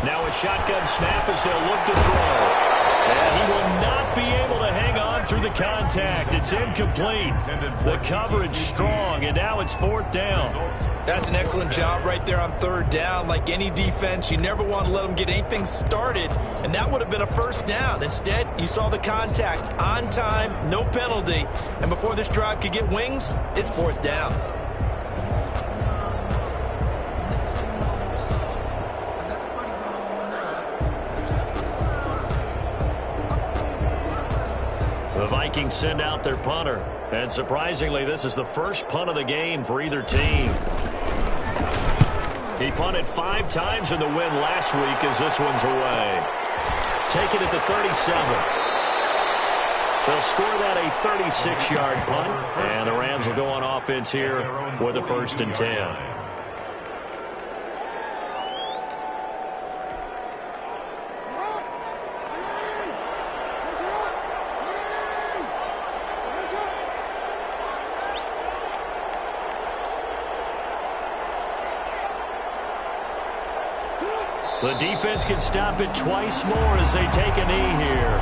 Now a shotgun snap as they'll look to throw. And he will not be able to hang on through the contact. It's incomplete. The coverage strong, and now it's 4th down. That's an excellent job right there on 3rd down. Like any defense, you never want to let them get anything started, and that would have been a 1st down. Instead, you saw the contact on time, no penalty, and before this drive could get wings, it's 4th down. Vikings send out their punter. And surprisingly, this is the first punt of the game for either team. He punted 5 times in the win last week as this one's away. Take it at the 37. They'll score that a 36-yard punt, and the Rams will go on offense here with a 1st and 10. The defense can stop it twice more as they take a knee here.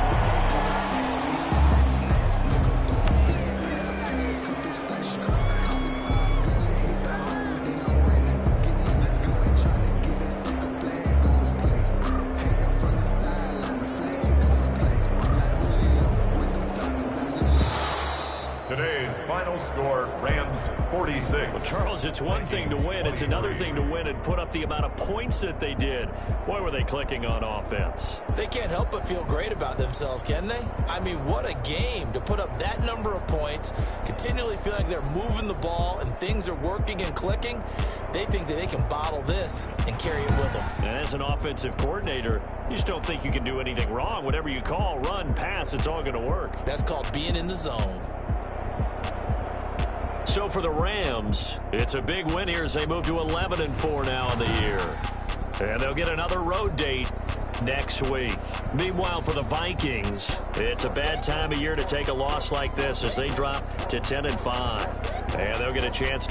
Today's final score, Rams 46. Well, Charles, it's one thing to win. It's another thing to win and put up the amount of points that they did. Boy, were they clicking on offense. They can't help but feel great about themselves, can they? I mean, what a game to put up that number of points, continually feel like they're moving the ball and things are working and clicking. They think that they can bottle this and carry it with them. And as an offensive coordinator, you just don't think you can do anything wrong. Whatever you call, run, pass, it's all going to work. That's called being in the zone. So for the Rams, it's a big win here as they move to 11-4 now in the year. And they'll get another road date next week. Meanwhile, for the Vikings, it's a bad time of year to take a loss like this as they drop to 10-5. And they'll get a chance.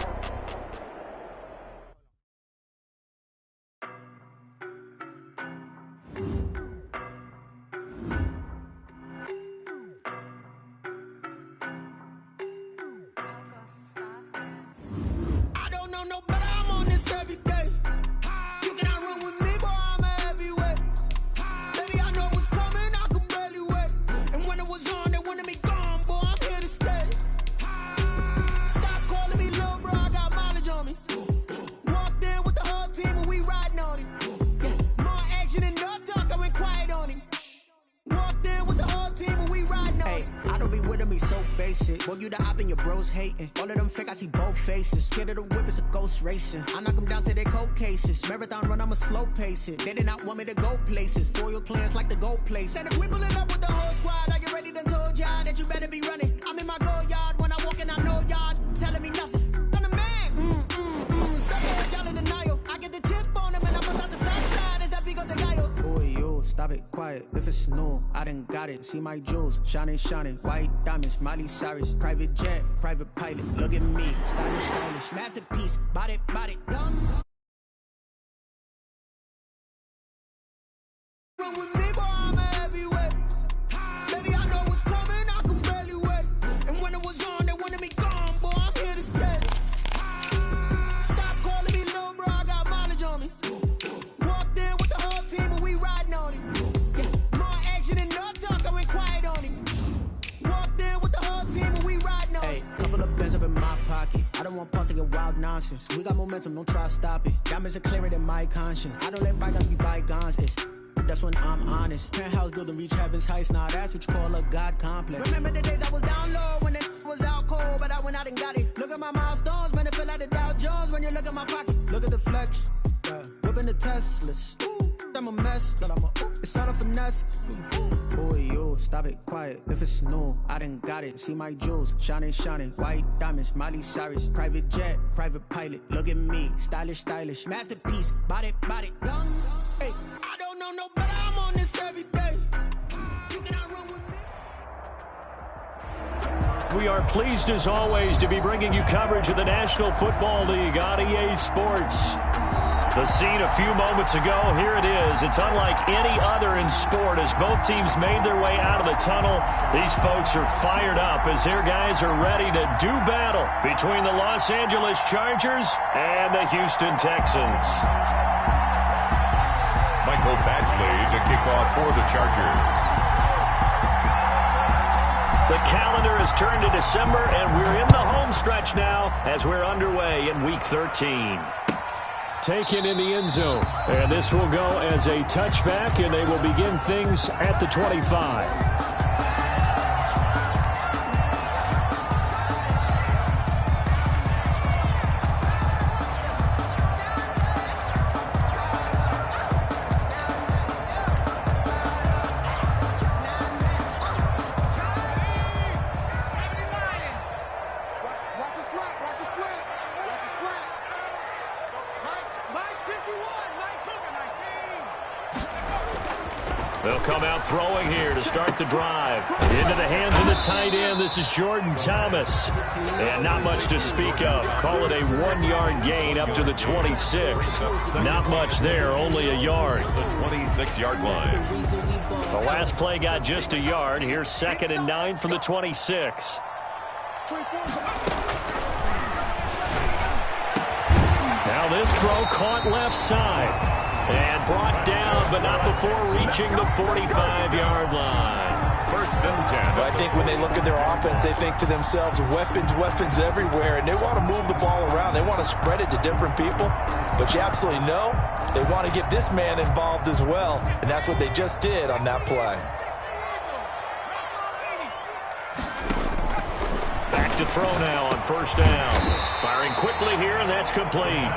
Racing. I knock them down to their cold cases. Marathon run, I'm a slow pace it. They did not want me to go places. Foil plans like the gold place. And if we pulling up with the whole squad, I get ready to told y'all that you better be running. I'm in my go yard when I walk in, I know y'all telling me nothing. I'm the man. Some y'all in denial. I get the chip on them and I bust out the south side. Is that big of the guy? Boy, yo, stop it, quiet. If it's new, I done got it. See my jewels, shining, white diamonds, Miley Cyrus, private jet, private pilot. Look at me, stylish, masterpiece, body, done. Run with me, boy, I'm a heavyweight. Baby, I know what's coming, I can barely wait. And when it was on, they wanted me gone, boy, I'm here to stay. Stop calling me little bro, I got mileage on me. Walked in with the whole team and we riding on it. Yeah. More action and no talk, I went quiet on it. Walked in with the whole team and we riding on it. Couple of bands up in my pocket. I don't want pause to get wild nonsense. We got momentum, don't try to stop it. Diamonds are clearer than my conscience. I don't let bygones be bygones. That's when I'm honest. Penthouse building reach heaven's heights. Now that's what you call a God complex. Remember the days I was down low when it was out cold, but I went out and got it. Look at my milestones, man, it feel like the Dow Jones when you look at my pocket. Look at the flex, whipping the Teslas. I'm a mess, but it's all a finesse. Boy, yo, stop it, quiet. If it's new, I done got it. See my jewels, shining, white diamonds, Miley Cyrus, private jet, private pilot. Look at me, stylish, masterpiece, body, done. Hey, I don't know no better, I'm on this every day. You cannot run with me. We are pleased as always to be bringing you coverage of the National Football League on EA Sports. The scene a few moments ago, here it is. It's unlike any other in sport as both teams made their way out of the tunnel. These folks are fired up as their guys are ready to do battle between the Los Angeles Chargers and the Houston Texans. Michael Badgley to kick off for the Chargers. The calendar has turned to December, and we're in the home stretch now as we're underway in Week 13. Taken in the end zone, and this will go as a touchback, and they will begin things at the 25. They'll come out throwing here to start the drive. Into the hands of the tight end. This is Jordan Thomas. And not much to speak of. Call it a 1-yard gain up to the 26. Not much there, only a yard. The 26-yard line. The last play got just a yard. Here's 2nd and 9 from the 26. Now this throw caught left side. And brought down, but not before reaching the 45-yard line. First and 10. Well, I think when they look at their offense, they think to themselves, weapons, weapons everywhere. And they want to move the ball around. They want to spread it to different people. But you absolutely know they want to get this man involved as well. And that's what they just did on that play. Back to throw now on 1st down. Firing quickly here, and that's complete.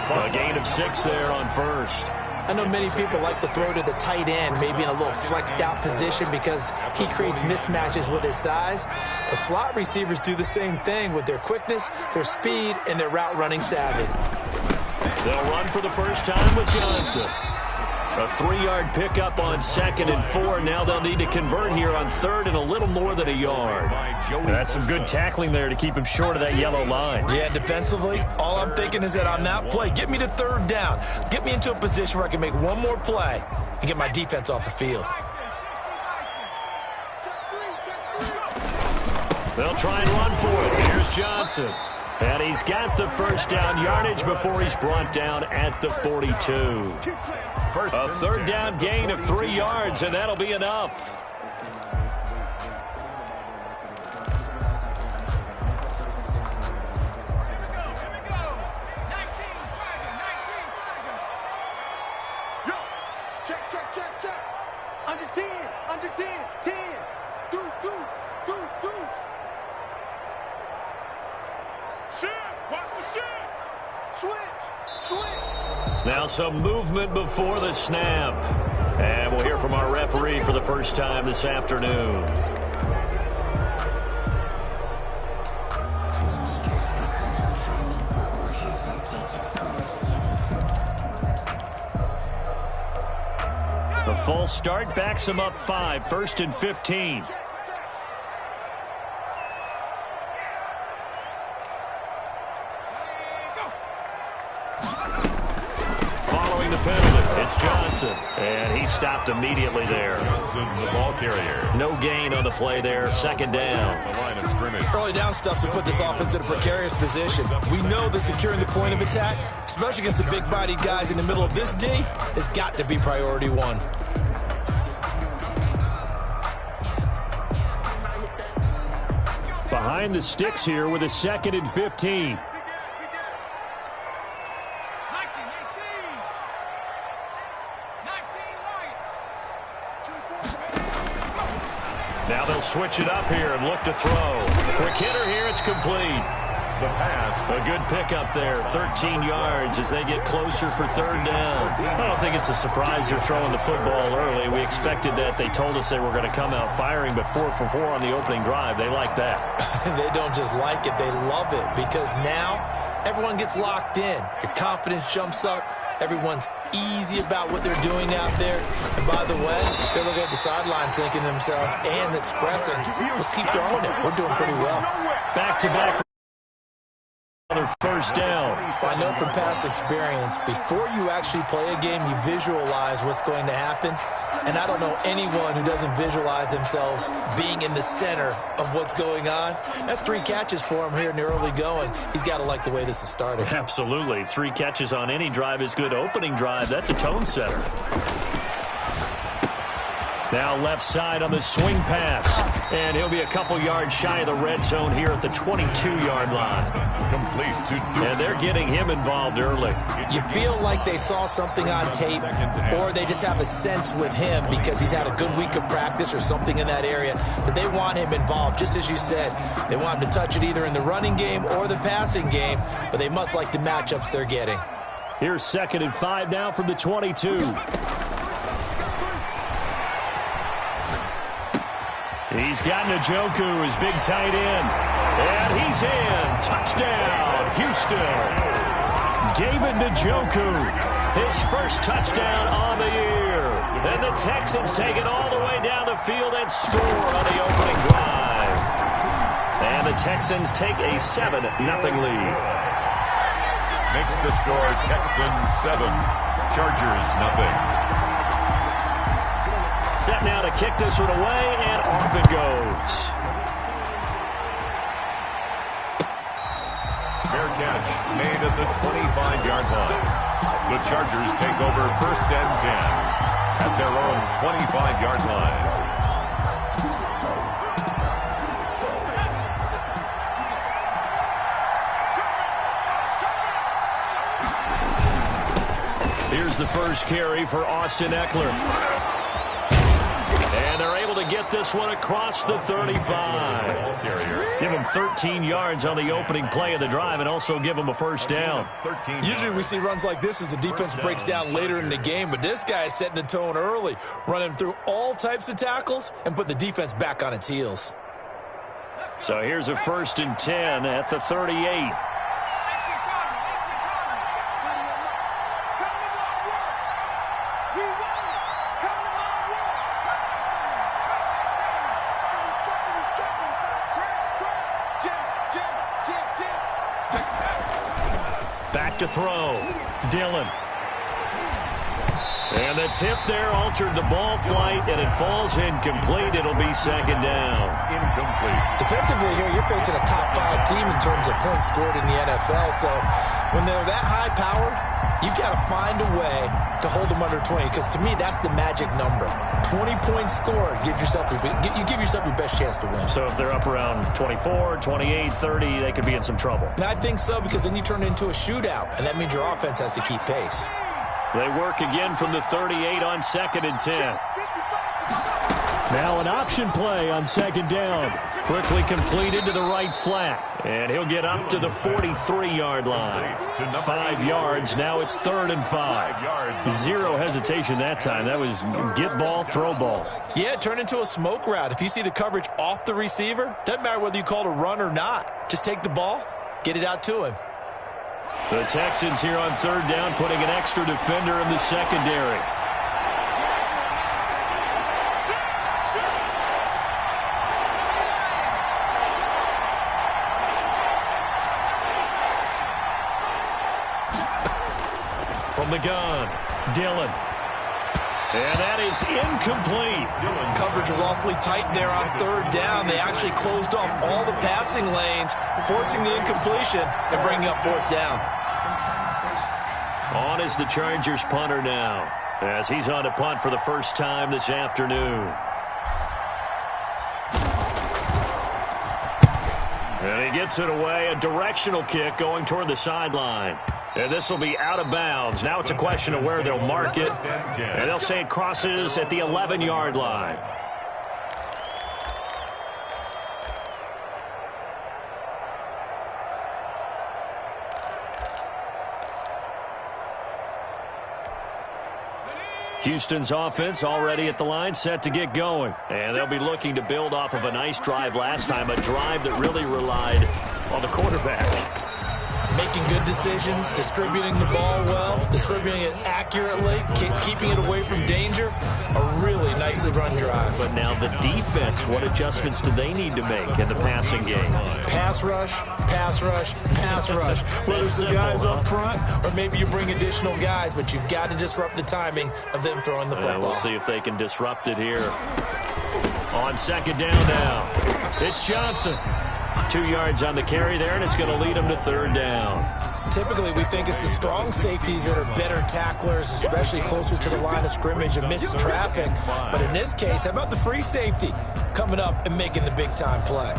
A gain of 6 there on 1st. I know many people like to throw to the tight end, maybe in a little flexed out position because he creates mismatches with his size. The slot receivers do the same thing with their quickness, their speed, and their route running savvy. They'll run for the first time with Johnson. A 3-yard pickup on 2nd and 4. Now they'll need to convert here on 3rd and a little more than a yard. That's some good tackling there to keep him short of that yellow line. Yeah, defensively, all I'm thinking is that on that play, get me to 3rd down. Get me into a position where I can make one more play and get my defense off the field. They'll try and run for it. Here's Johnson. And he's got the 1st down yardage before he's brought down at the 42. A 3rd down gain of 3 yards, and that'll be enough. Check. Under 10, 10. Deuce. Shift, watch the shift. Switch. Now some movement before the snap. And we'll hear from our referee for the first time this afternoon. The false start backs him up 5, 1st and 15. Following the penalty, it's Johnson. And he stopped immediately there. Johnson, the ball carrier. No gain on the play there, 2nd down. The line of scrimmage. Early down stuff to put this offense in a precarious position. We know that securing the point of attack, especially against the big-bodied guys in the middle of this D, has got to be priority 1. Behind the sticks here with a 2nd and 15. Now they'll switch it up here and look to throw. Quick hitter here, it's complete. The pass. A good pickup there, 13 yards as they get closer for 3rd down. I don't think it's a surprise they're throwing the football early. We expected that. They told us they were going to come out firing, but 4 for 4 on the opening drive. They like that. They don't just like it, they love it, because now everyone gets locked in. Your confidence jumps up. Everyone's easy about what they're doing out there. And by the way, they're looking at the sideline thinking to themselves and expressing, let's keep throwing it. We're doing pretty well. Back-to-back. Another 1st down. I know from past experience, before you actually play a game, you visualize what's going to happen. And I don't know anyone who doesn't visualize themselves being in the center of what's going on. That's 3 catches for him here in the early going. He's got to like the way this is starting. Absolutely. 3 catches on any drive is good. Opening drive, that's a tone setter. Now left side on the swing pass. And he'll be a couple yards shy of the red zone here at the 22-yard line. Complete to Deuce. And they're getting him involved early. You feel like they saw something on tape, or they just have a sense with him because he's had a good week of practice or something in that area that they want him involved. Just as you said, they want him to touch it either in the running game or the passing game, but they must like the matchups they're getting. Here's 2nd and 5 now from the 22. He's got Njoku, his big tight end. And he's in. Touchdown, Houston. David Njoku his first touchdown on the year. And the Texans take it all the way down the field and score on the opening drive. And the Texans take a 7-0 lead. Makes the score Texans 7, Chargers 0. Set now to kick this one away, and off it goes. Fair catch made at the 25-yard line. The Chargers take over 1st and 10 at their own 25-yard line. Here's the first carry for Austin Eckler. And they're able to get this one across the 35. Give him 13 yards on the opening play of the drive and also give him a first down. Usually we see runs like this as the defense breaks down later in the game, but this guy is setting the tone early, running through all types of tackles and put the defense back on its heels. So here's a 1st and 10 at the 38. Back to throw. Dillon. And the tip there altered the ball flight, and it falls incomplete. It'll be 2nd down. Incomplete. Defensively here, you're facing a top 5 team in terms of points scored in the NFL. So when they're that high-powered, you've got to find a way to hold them under 20, because to me, that's the magic number. 20-point score gives yourself you give yourself your best chance to win. So if they're up around 24, 28, 30, they could be in some trouble. And I think so, because then you turn it into a shootout, and that means your offense has to keep pace. They work again from the 38 on 2nd and 10. Now an option play on 2nd down. Quickly completed to the right flat. And he'll get up to the 43-yard line. 5 yards. Now it's 3rd and 5. Zero hesitation that time. That was get ball, throw ball. Yeah, turn into a smoke route. If you see the coverage off the receiver, doesn't matter whether you call it a run or not. Just take the ball, get it out to him. The Texans here on 3rd down, putting an extra defender in the secondary. From the gun, Dillon. And that is incomplete. Coverage was awfully tight there on 3rd down. They actually closed off all the passing lanes, forcing the incompletion and bringing up 4th down. On is the Chargers punter now, as he's on to punt for the first time this afternoon. And he gets it away, a directional kick going toward the sideline. And this will be out of bounds. Now it's a question of where they'll mark it. And they'll say it crosses at the 11-yard line. Houston's offense already at the line, set to get going. And they'll be looking to build off of a nice drive last time, a drive that really relied on the quarterback. Making good decisions, distributing the ball well, distributing it accurately, keeping it away from danger. A really nicely run drive. But now the defense, what adjustments do they need to make in the passing game? Pass rush, pass rush, pass rush. Whether it's the guys up front or maybe you bring additional guys, but you've got to disrupt the timing of them throwing the football. We'll see if they can disrupt it here. On 2nd down now, it's Johnson. 2 yards on the carry there, and it's going to lead them to 3rd down. Typically, we think it's the strong safeties that are better tacklers, especially closer to the line of scrimmage amidst traffic. But in this case, how about the free safety coming up and making the big-time play?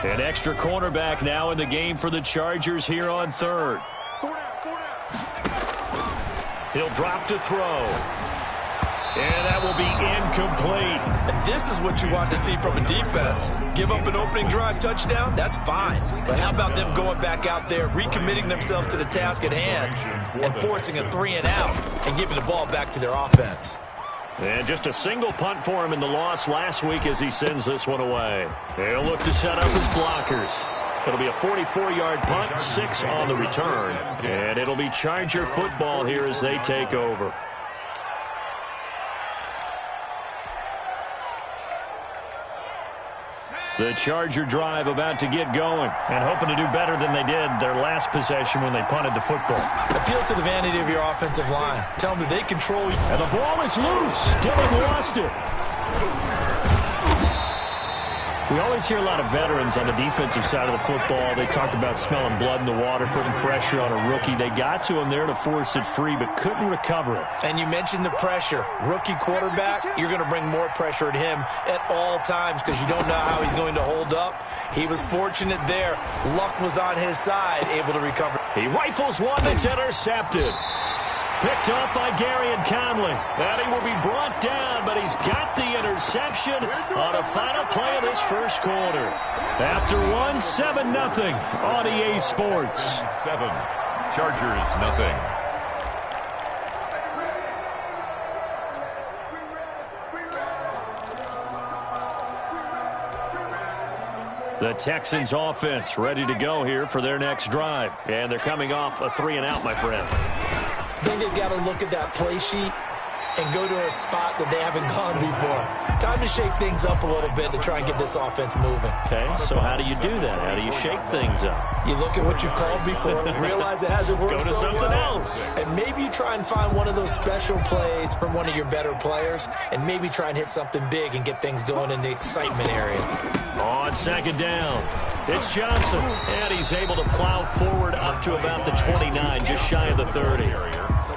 An extra cornerback now in the game for the Chargers here on 3rd. He'll drop to throw. And that will be incomplete. And this is what you want to see from a defense. Give up an opening drive touchdown, that's fine. But how about them going back out there, recommitting themselves to the task at hand, and forcing a 3-and-out and giving the ball back to their offense? And just a single punt for him in the loss last week as he sends this one away. He'll look to set up his blockers. It'll be a 44-yard punt, 6 on the return. And it'll be Charger football here as they take over. The Charger drive about to get going and hoping to do better than they did their last possession when they punted the football. Appeal to the vanity of your offensive line. Tell them that they control you. And the ball is loose. Dillon lost it. We always hear a lot of veterans on the defensive side of the football. They talk about smelling blood in the water, putting pressure on a rookie. They got to him there to force it free, but couldn't recover it. And you mentioned the pressure. Rookie quarterback, you're going to bring more pressure at him at all times because you don't know how he's going to hold up. He was fortunate there. Luck was on his side, able to recover. He rifles one that's intercepted. Picked off by Gary and Conley. And he will be brought down, but he's got the interception on a final play of this first quarter. After 7-0 on EA Sports. 7, Chargers nothing. The Texans offense ready to go here for their next drive. And they're coming off a 3-and-out, my friend. I think they've got to look at that play sheet and go to a spot that they haven't gone before. Time to shake things up a little bit to try and get this offense moving. Okay, so how do you do that? How do you shake things up? You look at what you've called before, realize it hasn't worked Go to so something well, else. and maybe you try and find one of those special plays from one of your better players, and maybe try and hit something big and get things going in the excitement area. On second down, it's Johnson, and he's able to plow forward up to about the 29, just shy of the 30.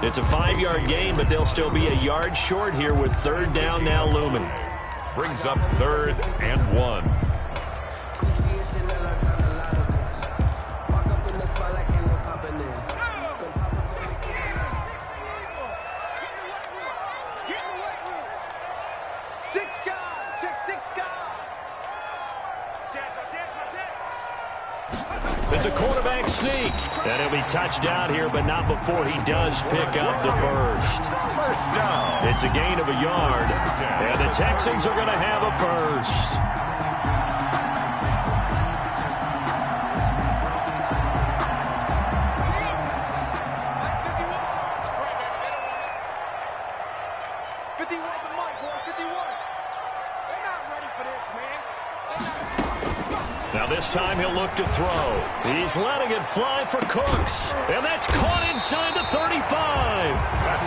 It's a 5-yard gain, but they'll still be a yard short here with third down now looming. Brings up 3rd and 1. It's a quarterback sneak. And he'll be touchdown here, but not before he does pick up the first. First down. It's a gain of a yard. And the Texans are going to have a first. This time he'll look to throw. He's letting it fly for Cooks. And that's caught inside the 35.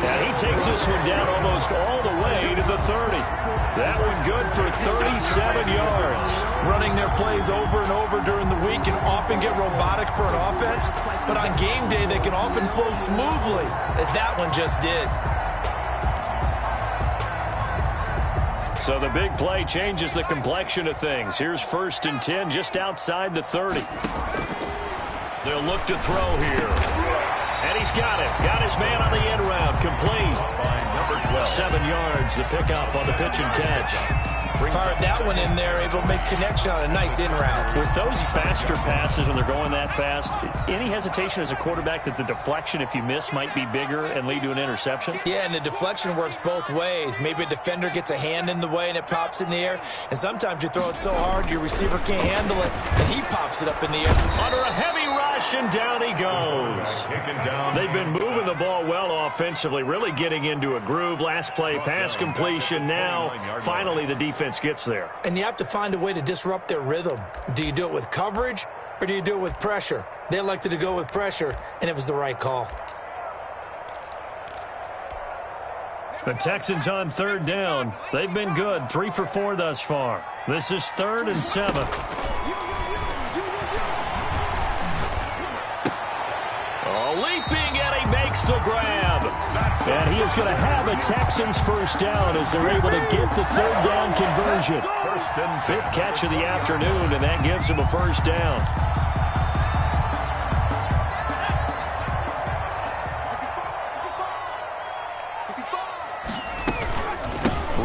And he takes this one down almost all the way to the 30. That one good for 37 yards. Running their plays over and over during the week can often get robotic for an offense, but on game day they can often flow smoothly, as that one just did. So the big play changes the complexion of things. Here's 1st and 10 just outside the 30. They'll look to throw here. And he's got it. Got his man on the end round. Complete. 7 yards, the pickup on the pitch and catch. Fired that one in there, able to make connection on a nice in route. With those faster passes when they're going that fast, any hesitation as a quarterback that the deflection, if you miss, might be bigger and lead to an interception? Yeah, and the deflection works both ways. Maybe a defender gets a hand in the way and it pops in the air, and sometimes you throw it so hard your receiver can't handle it, and he pops it up in the air. Under a heavy rush, and down he goes. They've been moving the ball well offensively, really getting into a groove. Last play, pass completion. Now, finally, the defense gets there. And you have to find a way to disrupt their rhythm. Do you do it with coverage, or do you do it with pressure? They elected to go with pressure, and it was the right call. The Texans on 3rd down. They've been good, 3 for 4 thus far. This is 3rd and 7. Leaping, and he makes the grab. And he is going to have a Texans first down as they're able to get the 3rd down conversion. 5th catch of the afternoon, and that gives him a first down.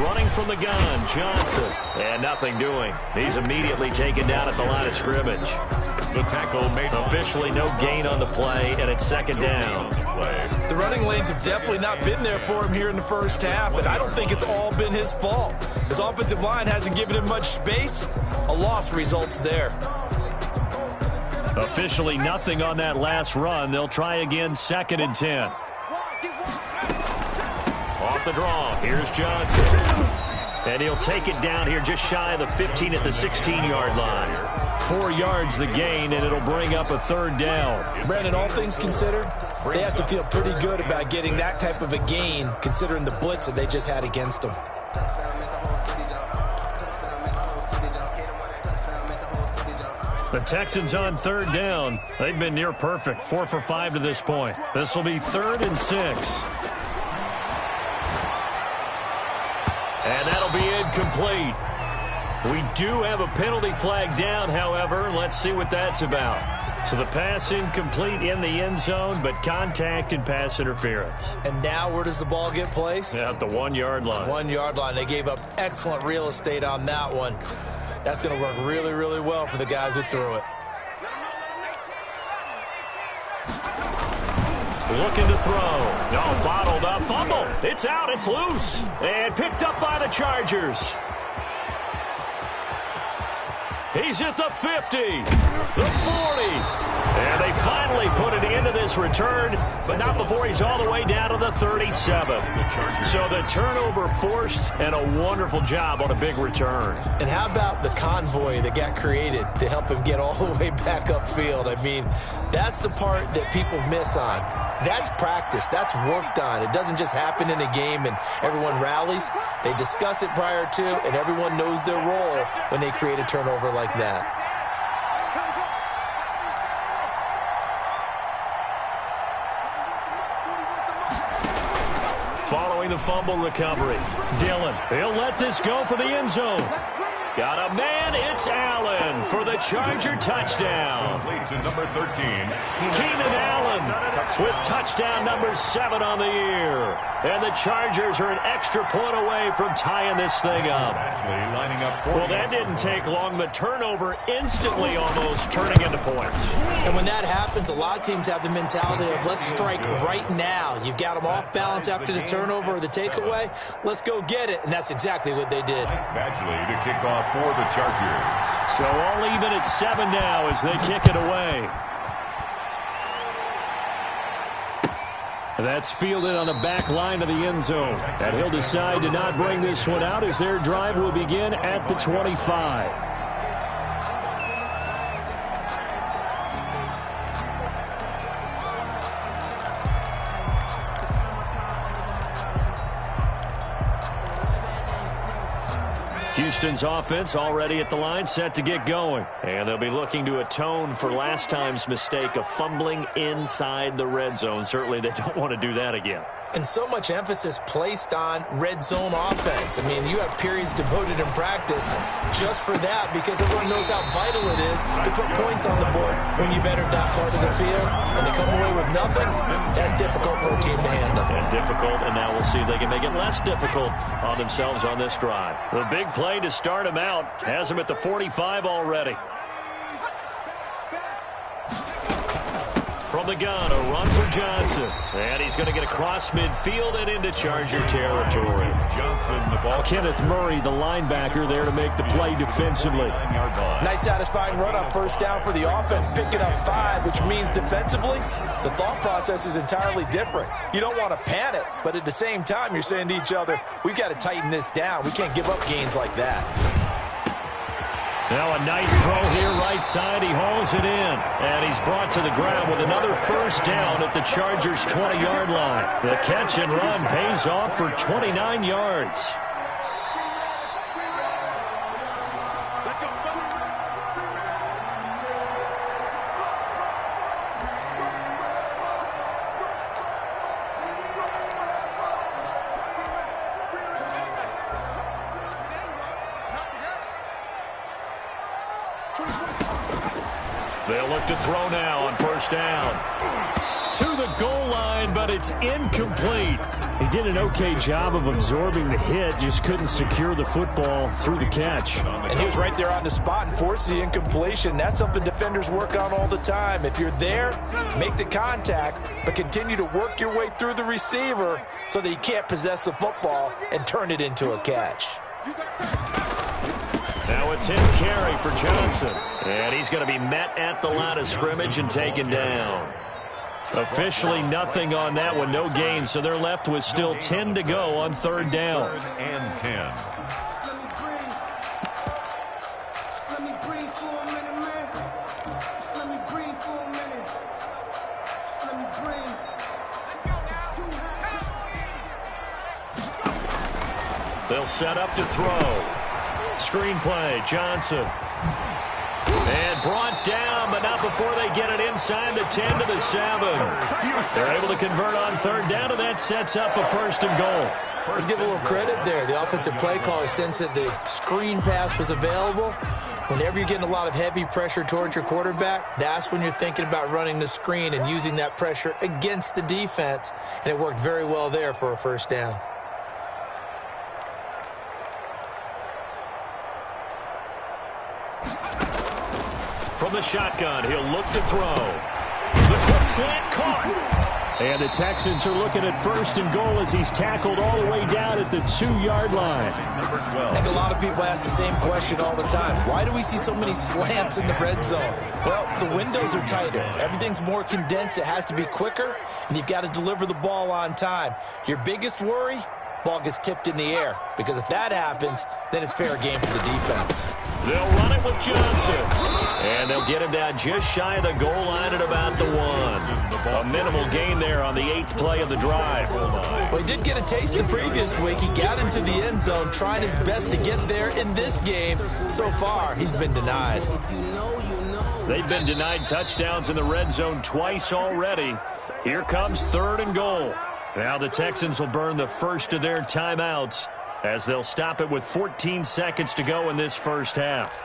Running from the gun, Johnson. And nothing doing. He's immediately taken down at the line of scrimmage. The tackle made Officially no gain on the play, and it's second down. The running lanes have definitely not been there for him here in the first half, and I don't think it's all been his fault. His offensive line hasn't given him much space. A loss results there. Officially nothing on that last run. They'll try again, 2nd and 10. Off the draw, here's Johnson. And he'll take it down here just shy of the 15 at the 16-yard line. 4 yards the gain, and it'll bring up a 3rd down. Brandon, all things considered, they have to feel pretty good about getting that type of a gain, considering the blitz that they just had against them. The Texans on 3rd down. They've been near perfect, 4 for 5 to this point. This will be 3rd and 6. And that'll be incomplete. We do have a penalty flag down, however. Let's see what that's about. So the pass incomplete in the end zone, but contact and pass interference. And now where does the ball get placed? At the 1-yard line. 1-yard line. They gave up excellent real estate on that one. That's going to work really, really well for the guys who threw it. Looking to throw. No, bottled up. Fumble. It's out. It's loose. And picked up by the Chargers. He's at the 50, the 40. And they finally put it into this return, but not before he's all the way down to the 37. So the turnover forced, and a wonderful job on a big return. And how about the convoy that got created to help him get all the way back upfield? I mean, that's the part that people miss on. That's practice. That's worked on. It doesn't just happen in a game and everyone rallies. They discuss it prior to, and everyone knows their role when they create a turnover like that. Following the fumble recovery, Dillon, he'll let this go for the end zone. Got a man, it's Allen for the Charger touchdown. to number 13. Keenan Allen with touchdown number 7 on the year. And the Chargers are an extra point away from tying this thing up. Lining up well, that didn't take long. The turnover instantly almost turning into points. And when that happens, a lot of teams have the mentality of let's strike right now. You've got them off balance after the turnover or the takeaway. Let's go get it. And that's exactly what they did. Badgley to kick off for the Chargers. So all even at 7 now as they kick it away. That's fielded on the back line of the end zone. And he'll decide to not bring this one out as their drive will begin at the 25. Houston's offense already at the line, set to get going. And they'll be looking to atone for last time's mistake of fumbling inside the red zone. Certainly they don't want to do that again. And so much emphasis placed on red zone offense. I mean, you have periods devoted in practice just for that because everyone knows how vital it is to put points on the board when you've entered that part of the field. And to come away with nothing, that's difficult for a team to handle. And difficult, and now we'll see if they can make it less difficult on themselves on this drive. The big play to start him out has him at the 45 already. From the gun, a run for Johnson. And he's going to get across midfield and into Charger territory. Johnson, the ball. Kenneth Murray, the linebacker, there to make the play defensively. Nice satisfying run on first down for the offense, picking up 5, which means defensively, the thought process is entirely different. You don't want to panic, but at the same time, you're saying to each other, we've got to tighten this down. We can't give up gains like that. Now a nice throw here right side. He hauls it in. And he's brought to the ground with another first down at the Chargers' 20-yard line. The catch and run pays off for 29 yards. They'll look to throw now on first down. to the goal line, but it's incomplete. He did an okay job of absorbing the hit, just couldn't secure the football through the catch. And he was right there on the spot and forced the incompletion. That's something defenders work on all the time. If you're there, make the contact, but continue to work your way through the receiver so that he can't possess the football and turn it into a catch. Now it's hit carry for Johnson. And he's going to be met at the line of scrimmage and taken down. Officially nothing on that one, no gain, so they're left with still 10 to go on third down. 3rd and 10. Let me breathe for a minute, man. Just let me breathe for a minute. Just let me breathe. They'll set up to throw. Screenplay, Johnson. And brought down, but not before they get it inside the 10 to the 7. They're able to convert on third down, and that sets up a 1st and goal. Let's give a little credit there. The offensive play caller sensed that the screen pass was available. Whenever you're getting a lot of heavy pressure towards your quarterback, that's when you're thinking about running the screen and using that pressure against the defense. And it worked very well there for a 1st down. From the shotgun, he'll look to throw. The quick slant caught. And the Texans are looking at 1st and goal as he's tackled all the way down at the 2-yard line. Number 12. I think a lot of people ask the same question all the time. Why do we see so many slants in the red zone? Well, the windows are tighter. Everything's more condensed. It has to be quicker, and you've got to deliver the ball on time. Your biggest worry? Ball gets tipped in the air, because if that happens, then it's fair game for the defense. They'll run it with Johnson. And they'll get him down just shy of the goal line at about the 1. A minimal gain there on the 8th play of the drive. Well, he did get a taste the previous week. He got into the end zone, trying his best to get there in this game. So far, he's been denied. They've been denied touchdowns in the red zone twice already. Here comes 3rd and goal. Now the Texans will burn the first of their timeouts as they'll stop it with 14 seconds to go in this first half.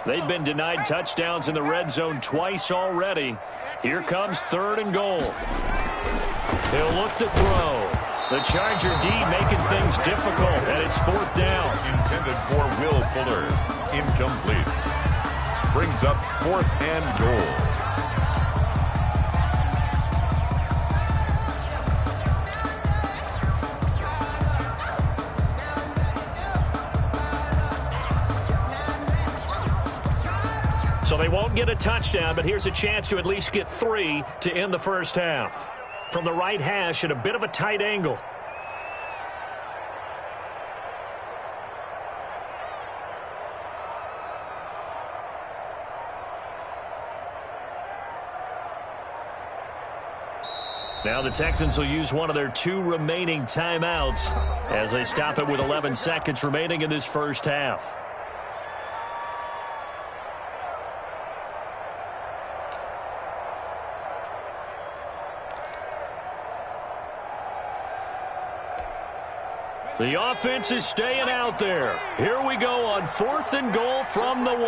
They've been denied touchdowns in the red zone twice already. Here comes 3rd and goal. He'll look to throw. The Charger D making things difficult, and it's 4th down. Intended for Will Fuller. Incomplete. Brings up 4th and goal. So they won't get a touchdown, but here's a chance to at least get 3 to end the first half. From the right hash at a bit of a tight angle. Now the Texans will use one of their 2 remaining timeouts as they stop it with 11 seconds remaining in this first half. The offense is staying out there. Here we go on 4th and goal from the 1.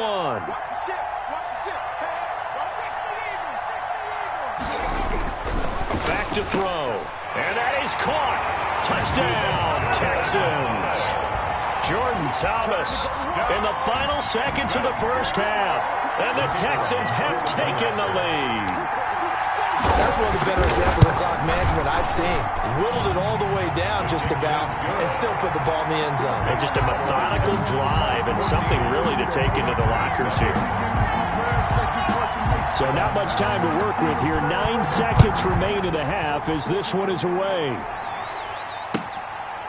Back to throw. And that is caught. Touchdown, Texans. Jordan Thomas in the final seconds of the first half. And the Texans have taken the lead. That's one of the better examples of clock management I've seen. He whittled it all the way down just about and still put the ball in the end zone. And just a methodical drive and something really to take into the lockers here. So not much time to work with here. 9 seconds remain in the half as this one is away.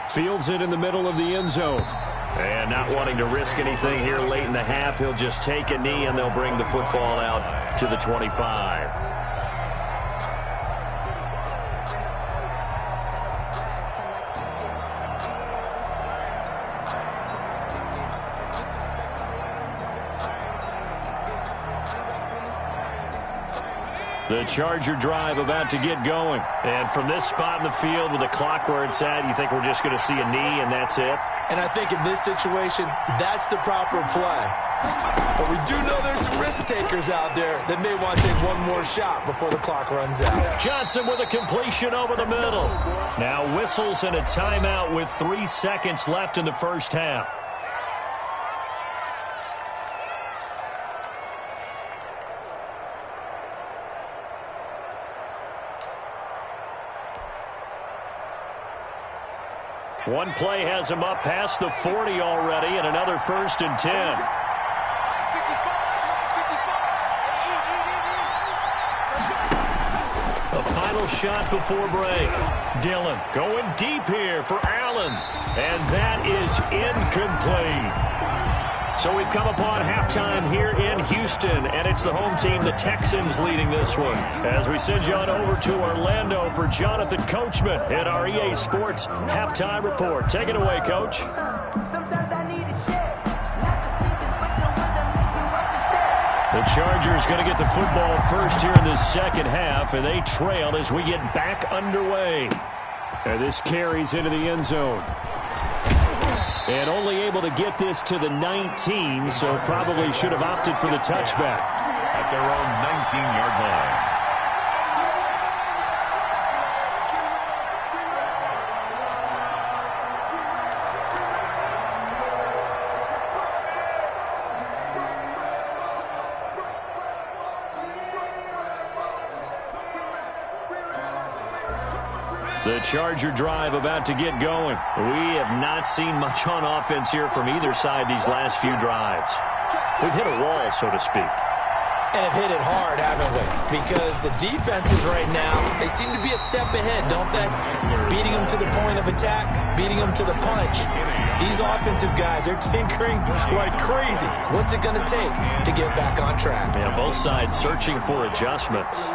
Fields it in the middle of the end zone. And not wanting to risk anything here late in the half, he'll just take a knee and they'll bring the football out to the 25. The Charger drive about to get going. And from this spot in the field with the clock where it's at, you think we're just going to see a knee and that's it? And I think in this situation, that's the proper play. But we do know there's some risk takers out there that may want to take one more shot before the clock runs out. Johnson with a completion over the middle. Now whistles and a timeout with 3 seconds left in the first half. One play has him up past the 40 already, and another 1st and 10. A final shot before break. Dillon going deep here for Allen, and that is incomplete. So we've come upon halftime here in Houston, and it's the home team, the Texans, leading this one. As we send you on over to Orlando for Jonathan Coachman at our EA Sports Halftime Report. Take it away, Coach. Sometimes I need a check. Not the sneakers, but the ones that make you understand. The Chargers going to get the football first here in this second half, and they trail as we get back underway. And this carries into the end zone. And only able to get this to the 19, so probably should have opted for the touchback. At their own 19-yard line. The Charger drive about to get going. We have not seen much on offense here from either side these last few drives. We've hit a wall, so to speak. And have hit it hard, haven't we? Because the defenses right now, they seem to be a step ahead, don't they? Beating them to the point of attack, beating them to the punch. These offensive guys, they're tinkering like crazy. What's it going to take to get back on track? Yeah, both sides searching for adjustments.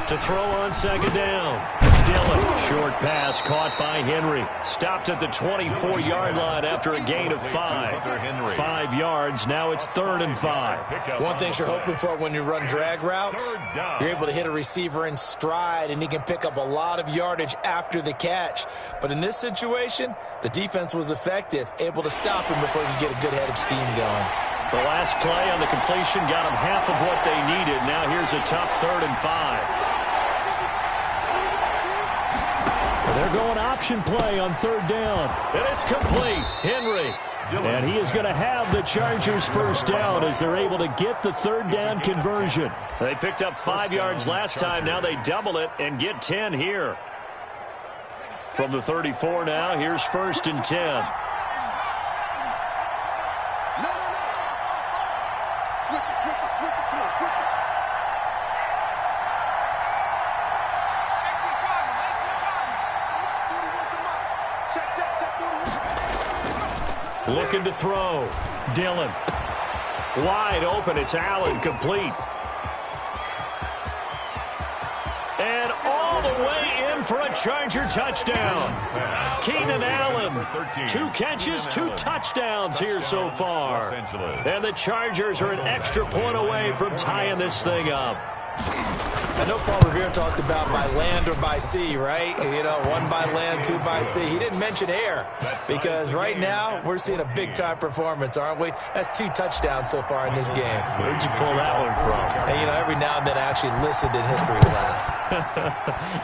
To throw on second down. Dillon, short pass caught by Henry. Stopped at the 24-yard line after a gain of 5. 5 yards, now it's 3rd and 5. One thing you're hoping for when you run drag routes, you're able to hit a receiver in stride, and he can pick up a lot of yardage after the catch. But in this situation, the defense was effective, able to stop him before he could get a good head of steam going. The last play on the completion got them half of what they needed. Now here's a tough 3rd and 5. They're going option play on 3rd down. And it's complete. Henry. And he is going to have the Chargers first down as they're able to get the 3rd down conversion. They picked up 5 yards last time. Now they double it and get 10 here. From the 34 now, here's 1st and 10. Looking to throw. Dillon. Wide open. It's Allen. Complete. And all the way in for a Charger touchdown. Keenan Allen. 2 catches, 2 touchdowns here so far. And the Chargers are an extra point away from tying this thing up. I know Paul Revere talked about by land or by sea, right? You know, 1 by land, 2 by sea. He didn't mention air because right now we're seeing a big-time performance, aren't we? That's 2 touchdowns so far in this game. Where'd you pull that one from? And, you know, every now and then I actually listened in history class.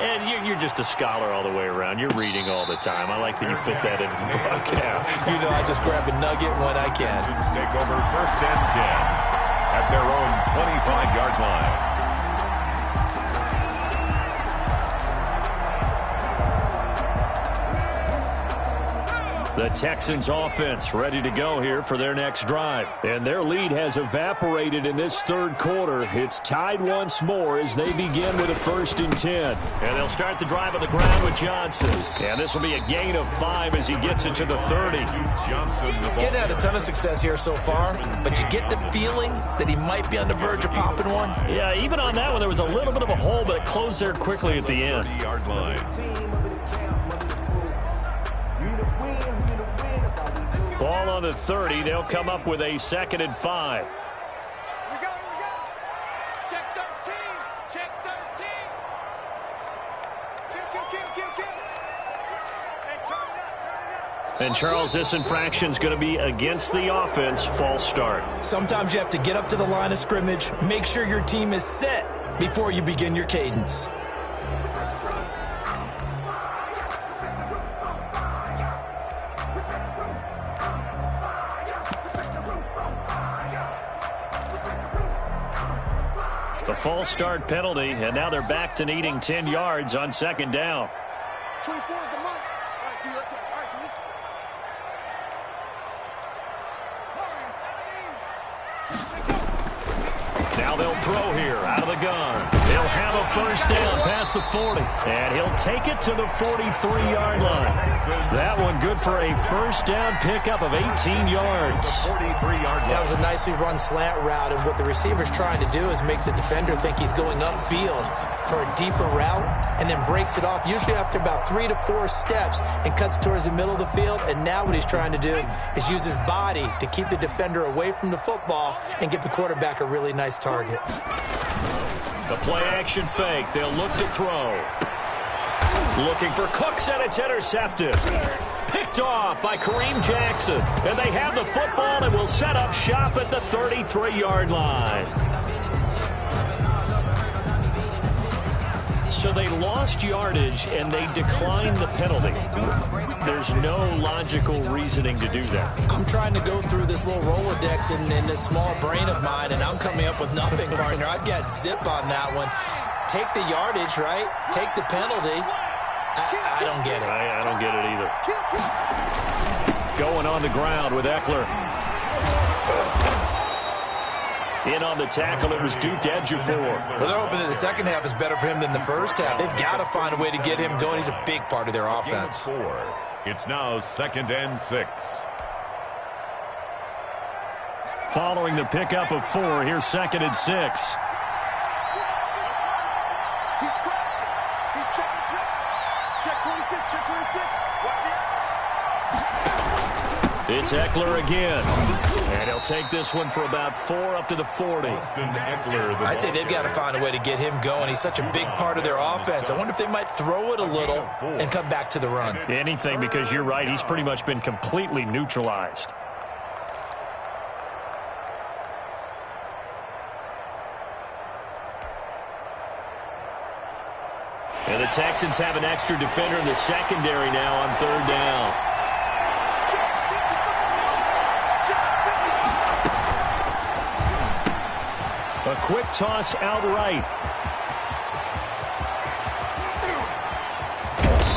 And you're just a scholar all the way around. You're reading all the time. I like that you fit that into the broadcast. You know, I just grab a nugget when I can. Take over 1st and 10 at their own 25-yard line. The Texans offense ready to go here for their next drive. And their lead has evaporated in this third quarter. It's tied once more as they begin with a 1st and 10. And they'll start the drive on the ground with Johnson. And this will be a gain of 5 as he gets it to the 30. Getting had a ton of success here so far, but you get the feeling that he might be on the verge of popping one. Yeah, even on that one, there was a little bit of a hole, but it closed there quickly at the end. 30-yard line. Ball on the 30. They'll come up with a 2nd and 5. We go. Check 13. Check 13. Kill. Hey, turn it up. And Charles, this infraction's going to be against the offense. False start. Sometimes you have to get up to the line of scrimmage, make sure your team is set before you begin your cadence. The false start penalty, and now they're back to needing 10 yards on 2nd down. 24 is the mark. All right, T, let's go. All right, T. Now they'll throw here out of the gun. He'll have a 1st down past the 40, and he'll take it to the 43-yard line. That one good for a 1st down pickup of 18 yards. 43-yard line. That was a nicely run slant route, and what the receiver's trying to do is make the defender think he's going upfield for a deeper route, and then breaks it off, usually after about 3 to 4 steps, and cuts towards the middle of the field. And now what he's trying to do is use his body to keep the defender away from the football and give the quarterback a really nice target. The play-action fake. They'll look to throw. Looking for Cooks, and it's intercepted. Picked off by Kareem Jackson. And they have the football and will set up shop at the 33-yard line. So they lost yardage, and they declined the penalty. There's no logical reasoning to do that. I'm trying to go through this little Rolodex in this small brain of mine, and I'm coming up with nothing, partner. I've got zip on that one. Take the yardage, right? Take the penalty. I don't get it. I don't get it either. Going on the ground with Eckler. In on the tackle, it was Duke Ejiofor. Well, they're hoping that the second half is better for him than the first half. They've got to find a way to get him going. He's a big part of their offense. It's now 2nd and 6. Following the pickup of 4, here's 2nd and 6. He's crossing. He's checking. Check 26. Check 26. Watch the It's Eckler again. And he'll take this one for about 4 up to the 40. I'd say they've got to find a way to get him going. He's such a big part of their offense. I wonder if they might throw it a little and come back to the run. Anything, because you're right. He's pretty much been completely neutralized. And the Texans have an extra defender in the secondary now on 3rd down. A quick toss outright.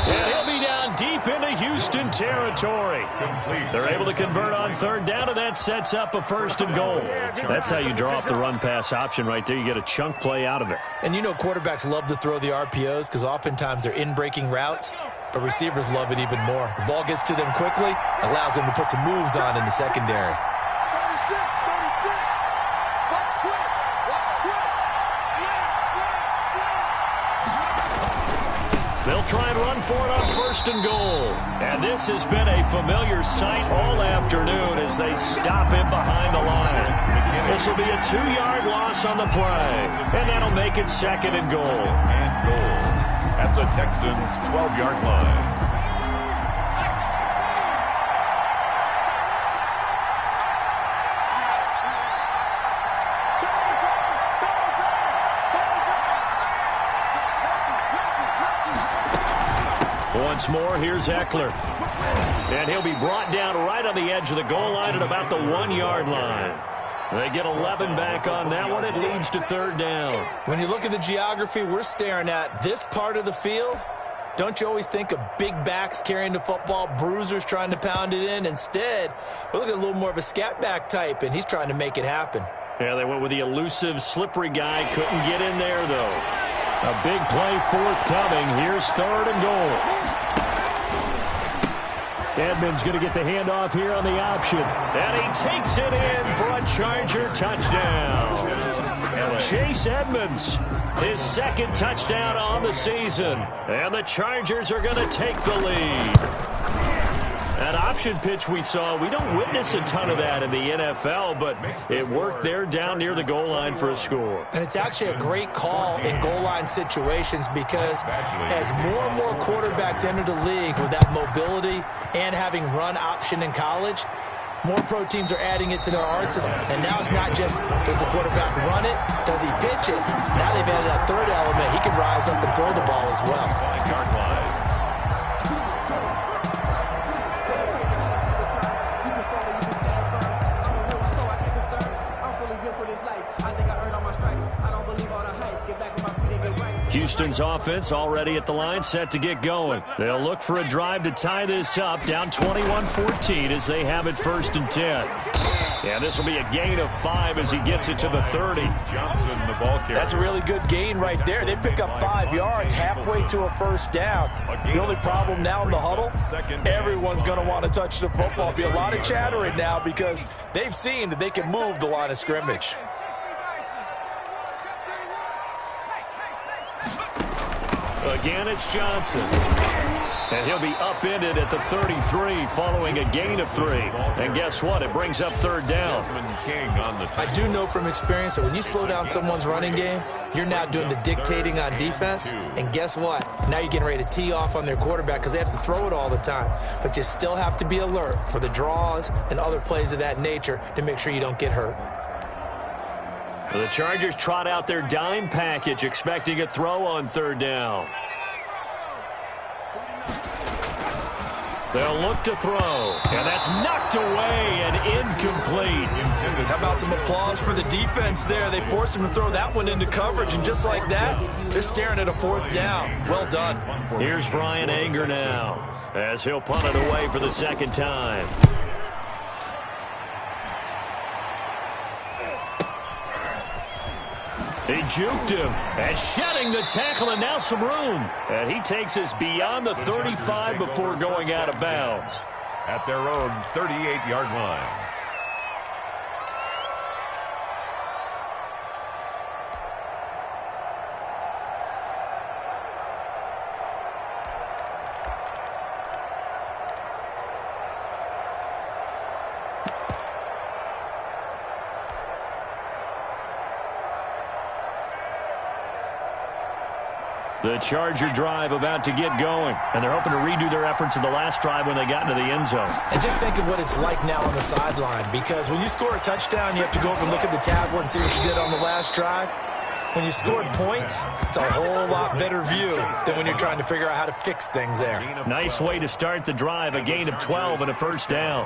And he'll be down deep into Houston territory. They're able to convert on 3rd down, and that sets up a 1st and goal. That's how you draw up the run-pass option right there. You get a chunk play out of it. And you know quarterbacks love to throw the RPOs because oftentimes they're in-breaking routes, but receivers love it even more. The ball gets to them quickly, allows them to put some moves on in the secondary. 36. Watch quick. They'll try and run for it on 1st and goal. And this has been a familiar sight all afternoon as they stop him behind the line. This will be a 2-yard loss on the play. And that'll make it 2nd and goal. And goal at the Texans' 12-yard line. Once more, here's Eckler. And he'll be brought down right on the edge of the goal line at about the 1-yard line. They get 11 back on that one. It leads to 3rd down. When you look at the geography we're staring at, this part of the field Don't you always think of big backs carrying the football, bruisers trying to pound it in? Instead, we're looking at a little more of a scat back type, and he's trying to make it happen. Yeah, they went with the elusive, slippery guy. Couldn't get in there, though. A big play forthcoming. Here's 3rd and goal. Edmonds going to get the handoff here on the option. And he takes it in for a Charger touchdown. Chase Edmonds, his 2nd touchdown on the season. And the Chargers are going to take the lead. That option pitch we saw, we don't witness a ton of that in the NFL, but it worked there down near the goal line for a score. And it's actually a great call in goal line situations because as more and more quarterbacks enter the league with that mobility and having run option in college, more pro teams are adding it to their arsenal. And now it's not just, does the quarterback run it? Does he pitch it? Now they've added that 3rd element. He can rise up and throw the ball as well. Houston's offense already at the line, set to get going. They'll look for a drive to tie this up, down 21-14 as they have it 1st and 10. And this will be a gain of 5 as he gets it to the 30. Johnson, the ball carrier. That's a really good gain right there. They pick up 5 yards halfway to a 1st down. The only problem now in the huddle, everyone's going to want to touch the football. Be a lot of chattering now because they've seen that they can move the line of scrimmage. Again, it's Johnson. And he'll be upended at the 33 following a gain of 3. And guess what? It brings up 3rd down. I do know from experience that when you slow down someone's running game, you're now doing the dictating on defense. And guess what? Now you're getting ready to tee off on their quarterback because they have to throw it all the time. But you still have to be alert for the draws and other plays of that nature to make sure you don't get hurt. The Chargers trot out their dime package, expecting a throw on 3rd down. They'll look to throw, and that's knocked away and incomplete. How about some applause for the defense there? They forced him to throw that one into coverage, and just like that, they're staring at a 4th down. Well done. Here's Brian Anger now, as he'll punt it away for the 2nd time. He juked him and shedding the tackle, and now some room. And he takes us beyond the 35 before going out of bounds. At their own 38-yard line. The Charger drive about to get going, and they're hoping to redo their efforts in the last drive when they got into the end zone. And just think of what it's like now on the sideline, because when you score a touchdown, you have to go up and look at the tablet and see what you did on the last drive. When you scored points, it's a whole lot better view than when you're trying to figure out how to fix things there. Nice way to start the drive, a gain of 12 and a 1st down.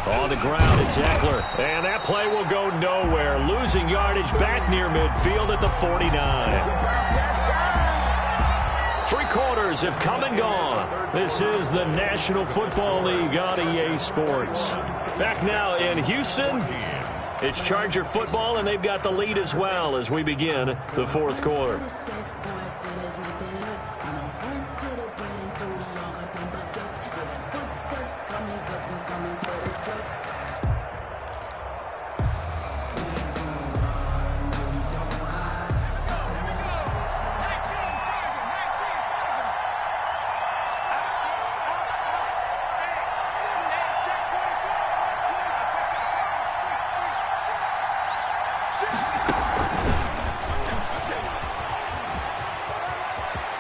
On the ground, it's Eckler. And that play will go nowhere. Losing yardage back near midfield at the 49. 3 quarters have come and gone. This is the National Football League on EA Sports. Back now in Houston, it's Charger football, and they've got the lead as well as we begin the 4th quarter.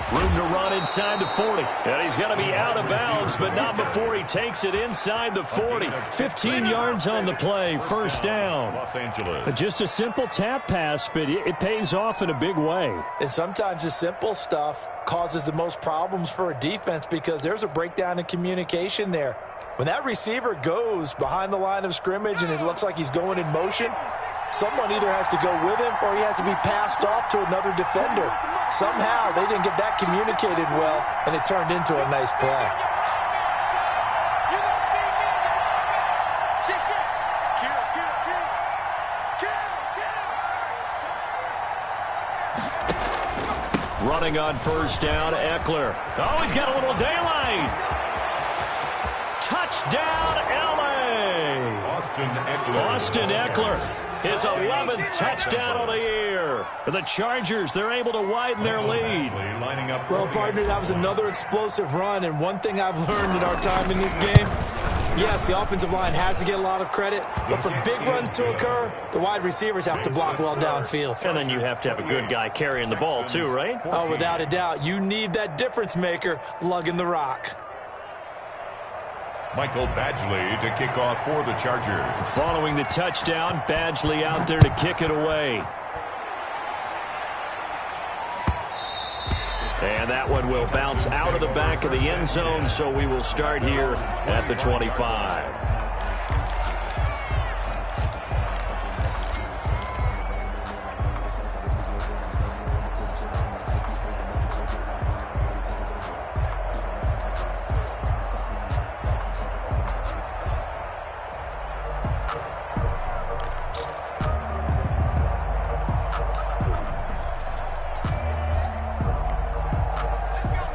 Room to run inside the 40. And he's going to be out of bounds, but not before he takes it inside the 40. 15 yards on the play, first down. Los Angeles. Just a simple tap pass, but it pays off in a big way. And sometimes the simple stuff causes the most problems for a defense because there's a breakdown in communication there. When that receiver goes behind the line of scrimmage and it looks like he's going in motion, someone either has to go with him or he has to be passed off to another defender. Somehow they didn't get that communicated well, and it turned into a nice play. Running on first down, Eckler. Oh, he's got a little daylight. Touchdown, L.A. Austin Eckler. His 11th touchdown of the year. The Chargers, they're able to widen their lead. Well, partner, that was another explosive run, and one thing I've learned in our time in this game, yes, the offensive line has to get a lot of credit, but for big runs to occur, the wide receivers have to block well downfield. And then you have to have a good guy carrying the ball too, right? Oh, without a doubt. You need that difference maker lugging the rock. Michael Badgley to kick off for the Chargers. Following the touchdown, Badgley out there to kick it away. And that one will bounce out of the back of the end zone, so we will start here at the 25.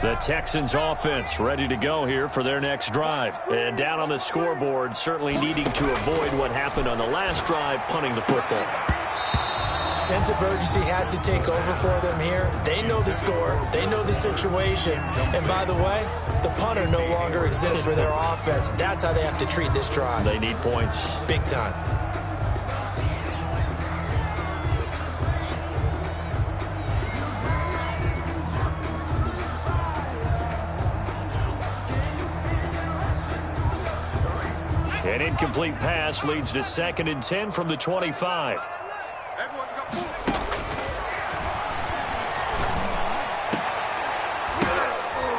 The Texans offense ready to go here for their next drive. And down on the scoreboard, certainly needing to avoid what happened on the last drive, punting the football. Sense of urgency has to take over for them here. They know the score. They know the situation. And by the way, the punter no longer exists for their offense. That's how they have to treat this drive. They need points. Big time. An incomplete pass leads to 2nd and 10 from the 25.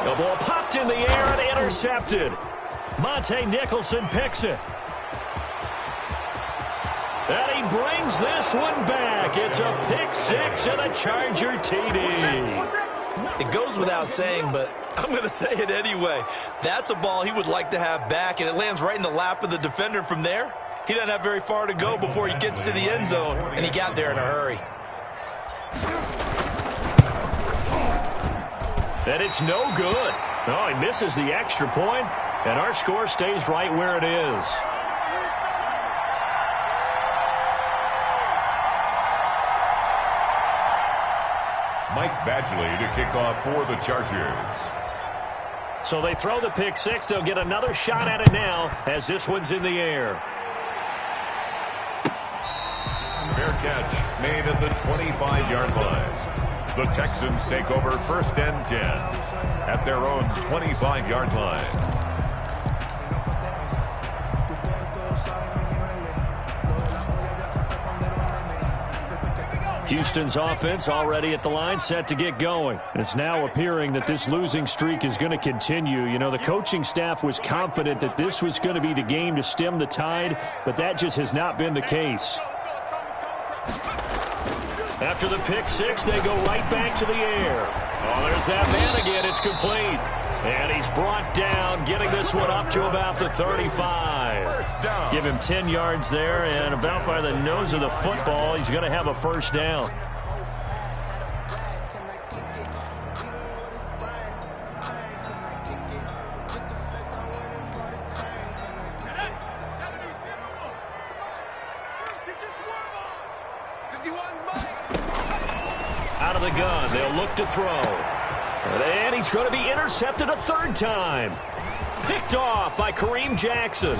The ball popped in the air and intercepted. Monte Nicholson picks it. And he brings this one back. It's a pick six and a Charger TD. It goes without saying, but I'm going to say it anyway. That's a ball he would like to have back, and it lands right in the lap of the defender. From there, he doesn't have very far to go before he gets to the end zone, and he got there in a hurry. And it's no good. Oh, he misses the extra point, and our score stays right where it is. Mike Badgley to kick off for the Chargers. So they throw the pick six. They'll get another shot at it now as this one's in the air. Fair catch made at the 25-yard line. The Texans take over 1st and 10 at their own 25-yard line. Houston's offense already at the line, set to get going. It's now appearing that this losing streak is going to continue. You know, the coaching staff was confident that this was going to be the game to stem the tide, but that just has not been the case. After the pick six, they go right back to the air. Oh, there's that man again. It's complete. And he's brought down, getting this one up to about the 35. Give him 10 yards there, and about by the nose of the football, he's going to have a first down. Out of the gun, they'll look to throw. And he's going to be intercepted a third time. Picked off by Kareem Jackson.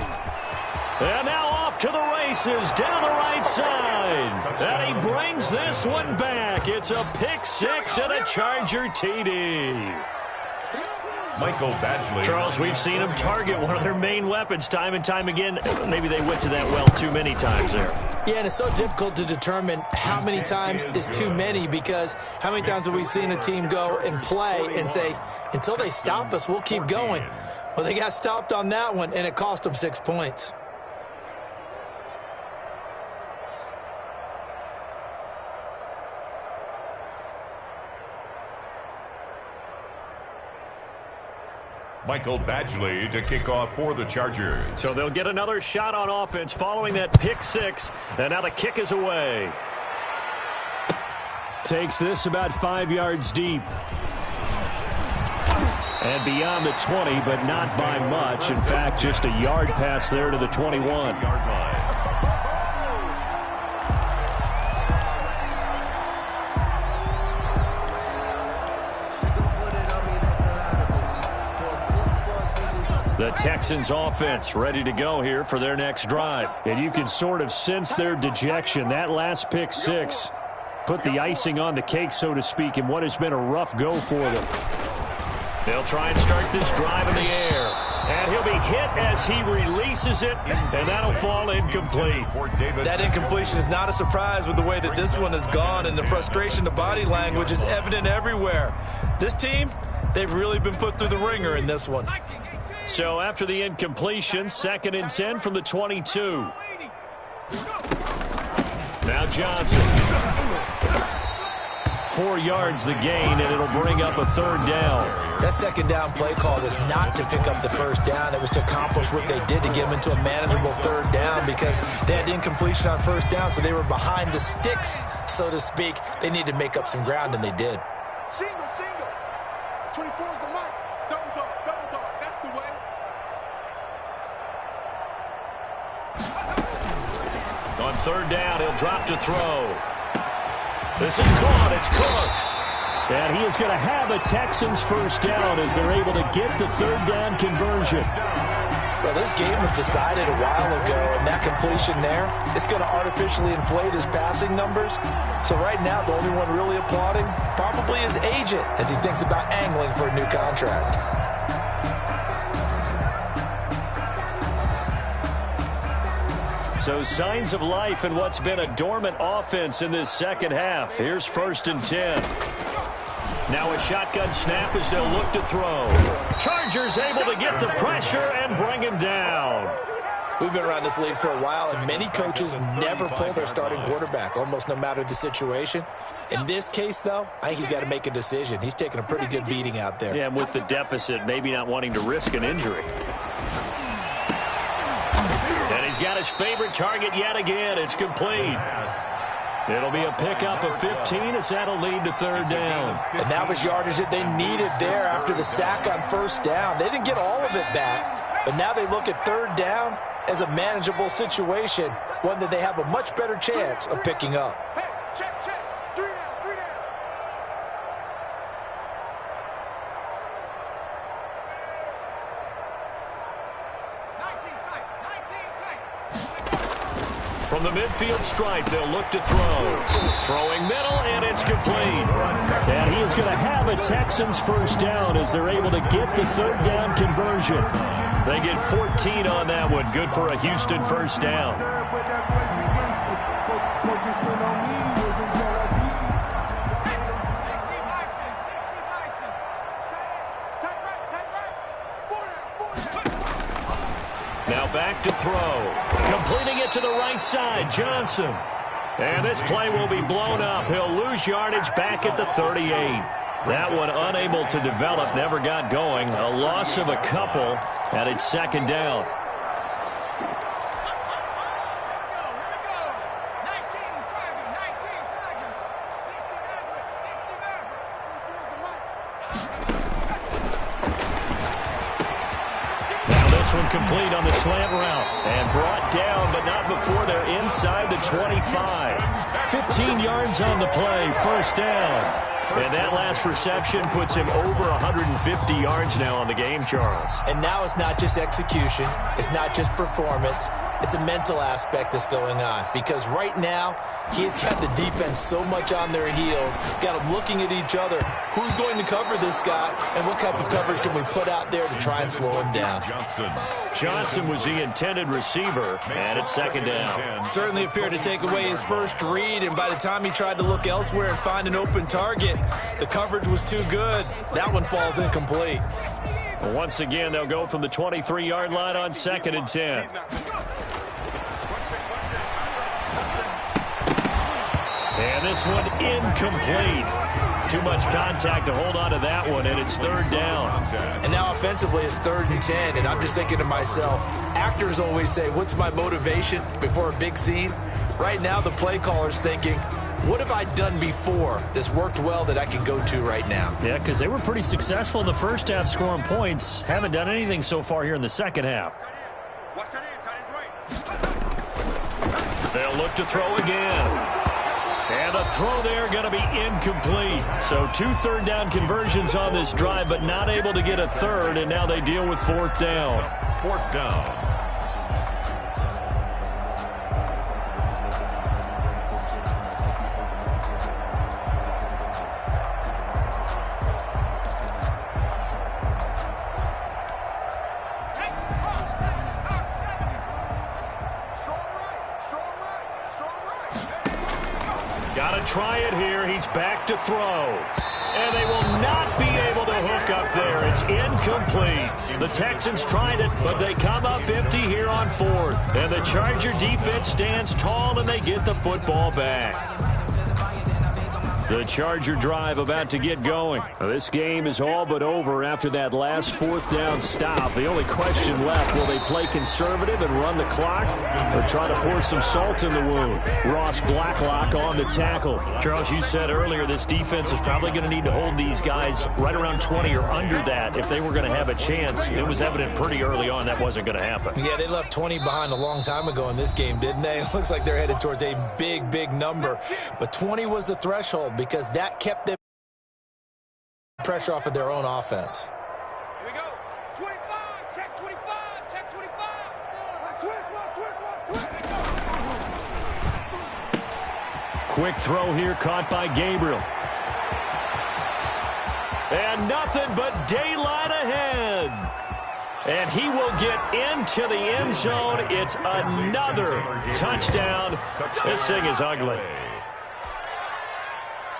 And now off to the races down the right side. And he brings this one back. It's a pick six and a Charger TD. Michael Badgley. Charles, we've seen them target one of their main weapons time and time again. Maybe they went to that well too many times there. Yeah, and it's so difficult to determine how many times is too many, because how many times have we seen a team go and play and say, until they stop us, we'll keep going. Well, they got stopped on that one, and it cost them 6 points. Michael Badgley to kick off for the Chargers. So they'll get another shot on offense following that pick six, and now the kick is away. Takes this about 5 yards deep. And beyond the 20, but not by much. In fact, just a yard pass there to the 21. The Texans offense ready to go here for their next drive. And you can sort of sense their dejection. That last pick six put the icing on the cake, so to speak, in what has been a rough go for them. They'll try and start this drive in the air. And he'll be hit as he releases it, and that'll fall incomplete. That incompletion is not a surprise with the way that this one has gone, and the frustration, the body language is evident everywhere. This team, they've really been put through the ringer in this one. So after the incompletion, 2nd and 10 from the 22. Now Johnson. 4 yards the gain, and it'll bring up a 3rd down. That 2nd down play call was not to pick up the 1st down. It was to accomplish what they did to get them into a manageable 3rd down, because they had incompletion on 1st down, so they were behind the sticks, so to speak. They needed to make up some ground, and they did. Single. 24 is the mic. Double dog. That's the way. On 3rd down, he'll drop to throw. This is caught. It's Cooks. And he is going to have a Texans 1st down as they're able to get the 3rd down conversion. Well, this game was decided a while ago, and that completion there is going to artificially inflate his passing numbers. So right now, the only one really applauding probably his agent as he thinks about angling for a new contract. So signs of life in what's been a dormant offense in this 2nd half. Here's 1st and 10. Now a shotgun snap as they'll look to throw. Chargers able to get the pressure and bring him down. We've been around this league for a while, and many coaches never pull their starting quarterback, almost no matter the situation. In this case, though, I think he's got to make a decision. He's taking a pretty good beating out there. Yeah, and with the deficit, maybe not wanting to risk an injury. And he's got his favorite target yet again. It's complete. It'll be a pickup of 15 as that'll lead to 3rd down. And that was yardage that they needed there after the sack on 1st down. They didn't get all of it back, but now they look at 3rd down as a manageable situation, one that they have a much better chance of picking up. Hey, check. 3 down. From the midfield stripe, they'll look to throw. Throwing middle, and it's complete. And he is going to have a Texans 1st down as they're able to get the 3rd down conversion. They get 14 on that one. Good for a Houston 1st down. Now back to throw. Completing it to the right side, Johnson. And this play will be blown up. He'll lose yardage back at the 38. That one unable to develop, never got going. A loss of a couple, and it's 2nd down. One complete on the slant route and brought down, but not before they're inside the 25. 15 yards on the play, 1st down. And that last reception puts him over 150 yards now on the game, Charles. And now it's not just execution. It's not just performance. It's a mental aspect that's going on because right now he's got the defense so much on their heels, got them looking at each other. Who's going to cover this guy, and what type of coverage can we put out there to try and slow him down? Johnson was the intended receiver, and it's second down. Certainly appeared to take away his first read, and by the time he tried to look elsewhere and find an open target, the coverage was too good. That one falls incomplete. Once again, they'll go from the 23-yard line on 2nd and 10. And this one incomplete. Too much contact to hold on to that one, and it's 3rd down. And now offensively it's 3rd and 10, and I'm just thinking to myself, actors always say, what's my motivation before a big scene? Right now the play caller's thinking, what have I done before that's worked well that I can go to right now? Yeah, because they were pretty successful in the first half scoring points. Haven't done anything so far here in the second half. They'll look to throw again. And a throw there going to be incomplete. So 2 third down conversions on this drive, but not able to get a third, and now they deal with 4th down. 4th down. Try it here. He's back to throw. And they will not be able to hook up there. It's incomplete. The Texans tried it, but they come up empty here on 4th. And the Charger defense stands tall, and they get the football back. The Charger drive about to get going. Now, this game is all but over after that last 4th down stop. The only question left, will they play conservative and run the clock or try to pour some salt in the wound? Ross Blacklock on the tackle. Charles, you said earlier this defense is probably going to need to hold these guys right around 20 or under that if they were going to have a chance. It was evident pretty early on that wasn't going to happen. Yeah, they left 20 behind a long time ago in this game, didn't they? It looks like they're headed towards a big, big number. But 20 was the threshold, because that kept them pressure off of their own offense. Here we go. 25, check 25, check 25. Quick throw here caught by Gabriel. And nothing but daylight ahead. And he will get into the end zone. It's another touchdown. This thing is ugly.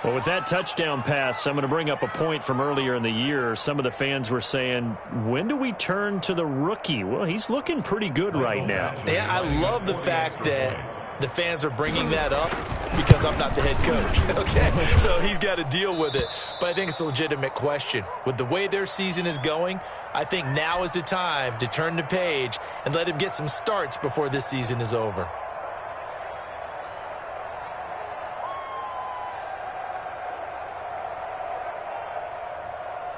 Well, with that touchdown pass, I'm going to bring up a point from earlier in the year. Some of the fans were saying, when do we turn to the rookie? Well, he's looking pretty good right now. Yeah, I love the fact that the fans are bringing that up because I'm not the head coach, okay? So he's got to deal with it. But I think it's a legitimate question. With the way their season is going, I think now is the time to turn the page and let him get some starts before this season is over.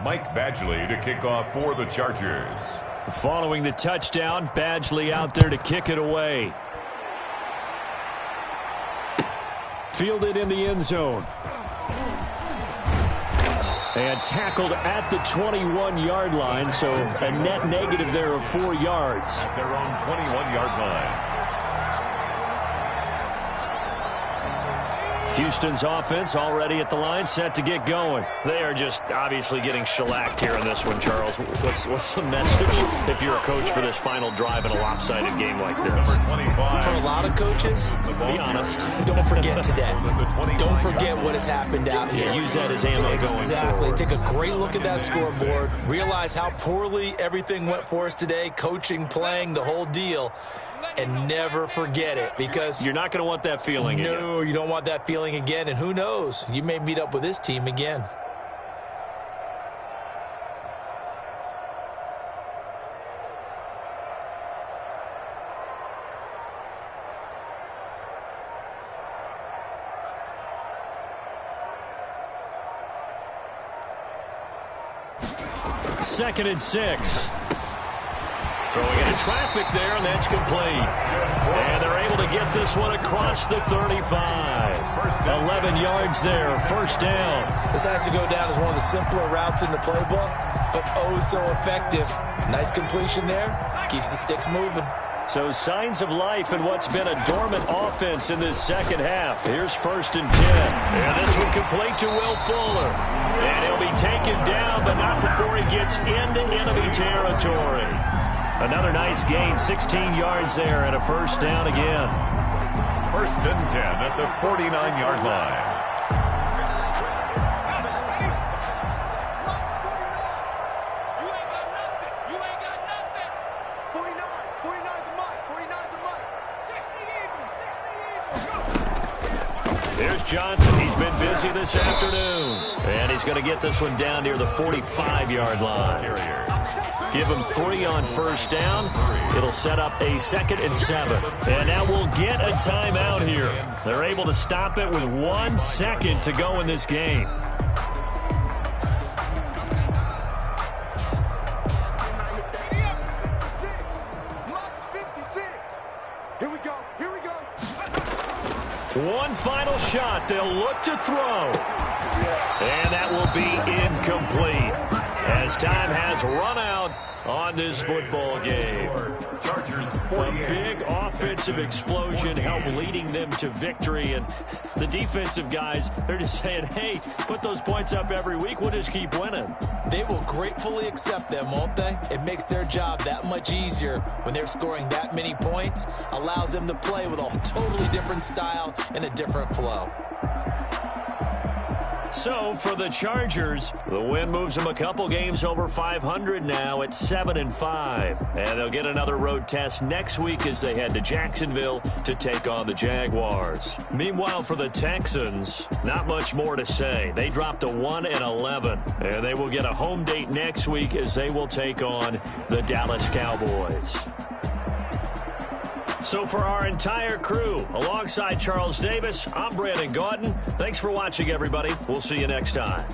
Mike Badgley to kick off for the Chargers. Following the touchdown, Badgley out there to kick it away. Fielded in the end zone. And tackled at the 21-yard line, so a net negative there of 4 yards. At their own 21-yard line. Houston's offense already at the line, set to get going. They are just obviously getting shellacked here in this one, Charles. What's the message if you're a coach for this final drive in a lopsided game like this? For a lot of coaches, be honest, don't forget today. Don't forget what has happened out here. Yeah, use that as ammo going forward. Exactly. Take a great look at that scoreboard. Realize how poorly everything went for us today, coaching, playing, the whole deal. And never forget it, because you're not going to want that feeling again. No, you don't want that feeling again. And who knows, you may meet up with this team again. Second and 6. Throwing into traffic there, and that's complete. And they're able to get this one across the 35. 11 yards there, first down. This has to go down as one of the simpler routes in the playbook, but oh so effective. Nice completion there. Keeps the sticks moving. So signs of life in what's been a dormant offense in this second half. Here's 1st and 10. And this one complete to Will Fuller. And he'll be taken down, but not before he gets into enemy territory. Another nice gain, 16 yards there, and a 1st down again. 1st and 10 at the 49-yard line. Here's Johnson. He's been busy this afternoon. And he's going to get this one down near the 45-yard line. Give him 3 on 1st down. It'll set up a 2nd and 7. And now we'll get a timeout here. They're able to stop it with 1 second to go in this game. One final shot. They'll look to throw. And that will be incomplete as time has run out on this football game. A big offensive explosion helped leading them to victory. And the defensive guys, they're just saying, hey, put those points up every week. We'll just keep winning. They will gratefully accept them, won't they? It makes their job that much easier when they're scoring that many points. Allows them to play with a totally different style and a different flow. So for the Chargers, the win moves them a couple games over 500 now at 7-5. And they'll get another road test next week as they head to Jacksonville to take on the Jaguars. Meanwhile, for the Texans, not much more to say. They dropped to 1-11, and they will get a home date next week as they will take on the Dallas Cowboys. So for our entire crew, alongside Charles Davis, I'm Brandon Gaudin. Thanks for watching, everybody. We'll see you next time.